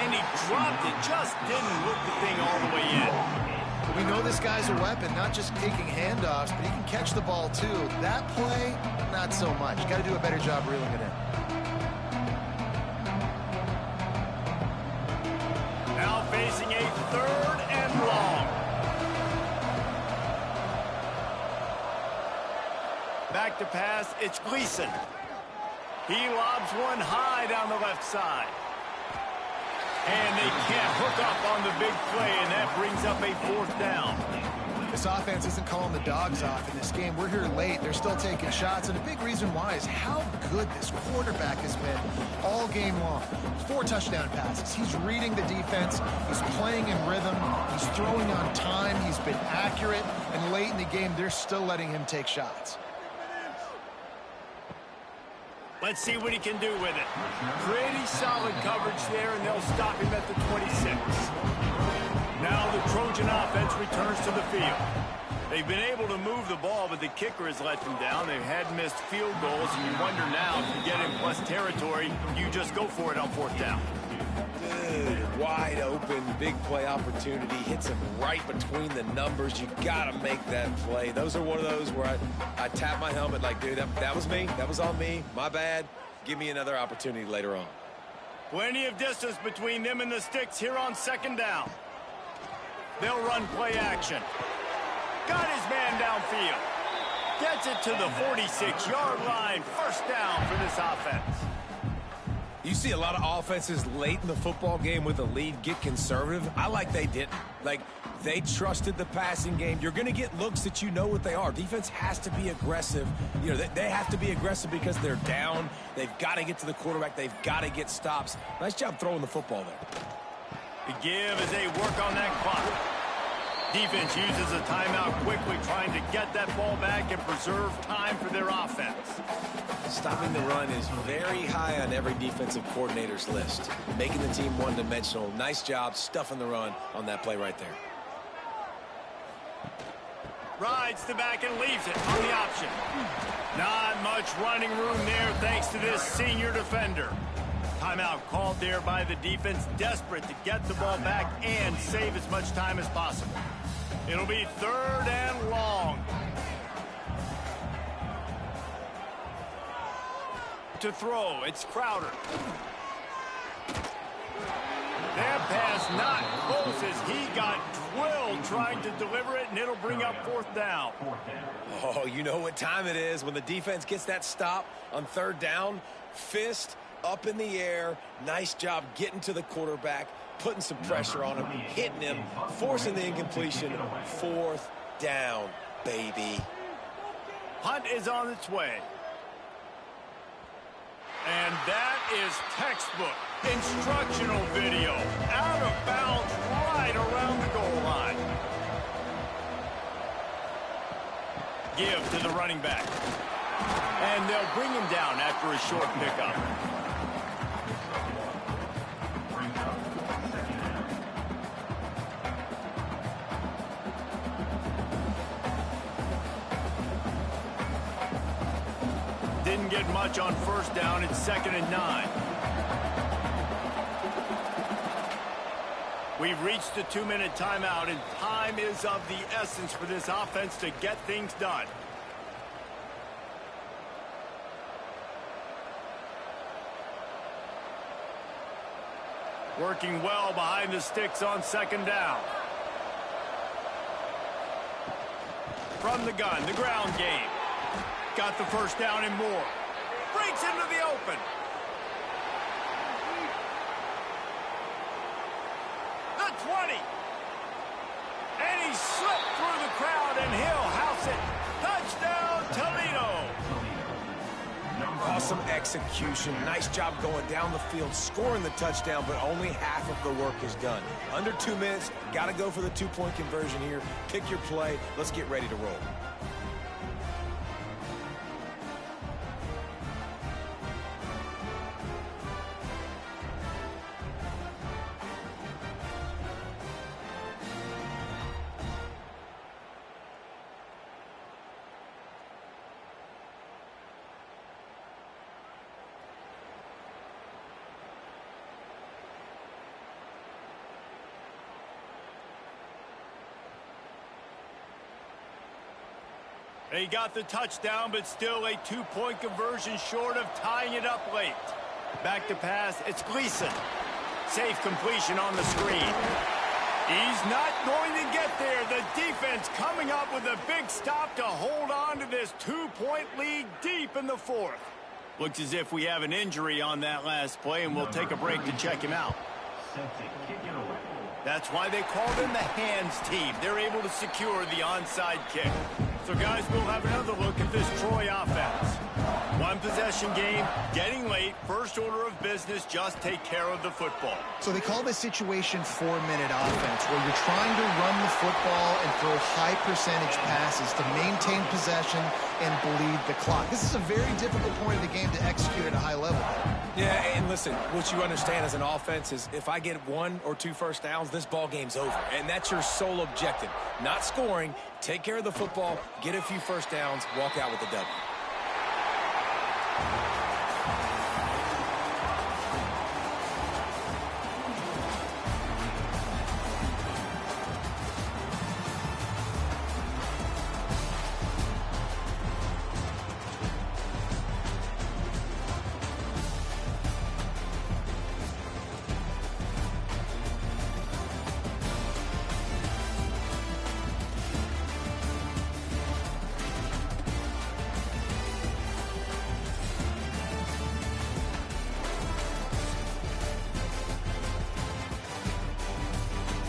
And he dropped it. Just didn't look the thing all the way in. We know this guy's a weapon, not just taking handoffs, but he can catch the ball too. That play, not so much. Got to do a better job reeling it in. Now facing a 3rd and long. Back to pass, it's Gleason. He lobs one high down the left side. And they can't hook up on the big play, and that brings up a 4th down. This offense isn't calling the dogs off in this game. We're here late. They're still taking shots, and a big reason why is how good this quarterback has been all game long. 4 touchdown passes. He's reading the defense. He's playing in rhythm. He's throwing on time. He's been accurate, and late in the game, they're still letting him take shots. Let's see what he can do with it. Pretty solid coverage there, and they'll stop him at the 26. Now the Trojan offense returns to the field. They've been able to move the ball, but the kicker has let them down. They've had missed field goals, and you wonder now, if you get in plus territory, you just go for it on 4th down. Good, wide open, big play opportunity. Hits him right between the numbers. You got to make that play. Those are one of those where I tap my helmet like, dude, that was me. That was on me. My bad. Give me another opportunity later on. Plenty of distance between them and the sticks here on 2nd down. They'll run play action. Got his man downfield. Gets it to the 46-yard line. 1st down for this offense. You see a lot of offenses late in the football game with a lead get conservative. I like they didn't. Like, they trusted the passing game. You're going to get looks that you know what they are. Defense has to be aggressive. You know, they have to be aggressive because they're down. They've got to get to the quarterback. They've got to get stops. Nice job throwing the football there. The give as they work on that clock. Defense uses a timeout quickly, trying to get that ball back and preserve time for their offense. Stopping the run is very high on every defensive coordinator's list. Making the team one-dimensional. Nice job stuffing the run on that play right there. Rides the back and leaves it on the option. Not much running room there thanks to this senior defender. Timeout called there by the defense, desperate to get the ball back and save as much time as possible. It'll be 3rd and long. To throw, it's Crowder. That pass not close as he got drilled trying to deliver it, and it'll bring up 4th down. Oh, you know what time it is when the defense gets that stop on 3rd down. Fist up in the air. Nice job getting to the quarterback, putting some pressure on him, hitting him, forcing the incompletion. 4th down, baby. Hunt is on its way. And that is textbook instructional video. Out of bounds right around the goal line. Give to the running back. And they'll bring him down after a short pickup. Didn't get much on 1st down. It's 2nd and 9. We've reached the 2-minute timeout, and time is of the essence for this offense to get things done. Working well behind the sticks on 2nd down. From the gun, the ground game. Got the 1st down and more. Breaks into the open. The 20. And he slipped through the crowd, and he'll house it. Touchdown, Toledo. Awesome execution. Nice job going down the field, scoring the touchdown, but only half of the work is done. Under 2 minutes, got to go for the 2-point conversion here. Pick your play. Let's get ready to roll. They got the touchdown, but still a 2-point conversion short of tying it up late. Back to pass, it's Gleason. Safe completion on the screen. He's not going to get there. The defense coming up with a big stop to hold on to this 2-point lead deep in the 4th. Looks as if we have an injury on that last play, and we'll take a break to check him out. set to kick it away. That's why they call them the hands team. They're able to secure the onside kick. So, guys, we'll have another look at this Troy offense. One possession game, getting late, first order of business, just take care of the football. So they call this situation 4-minute offense, where you're trying to run the football and throw high percentage passes to maintain possession and bleed the clock. This is a very difficult point of the game to execute at a high level. Yeah, and listen, what you understand as an offense is if I get 1 or 2 first downs, this ball game's over. And that's your sole objective. Not scoring, take care of the football, get a few first downs, walk out with the W.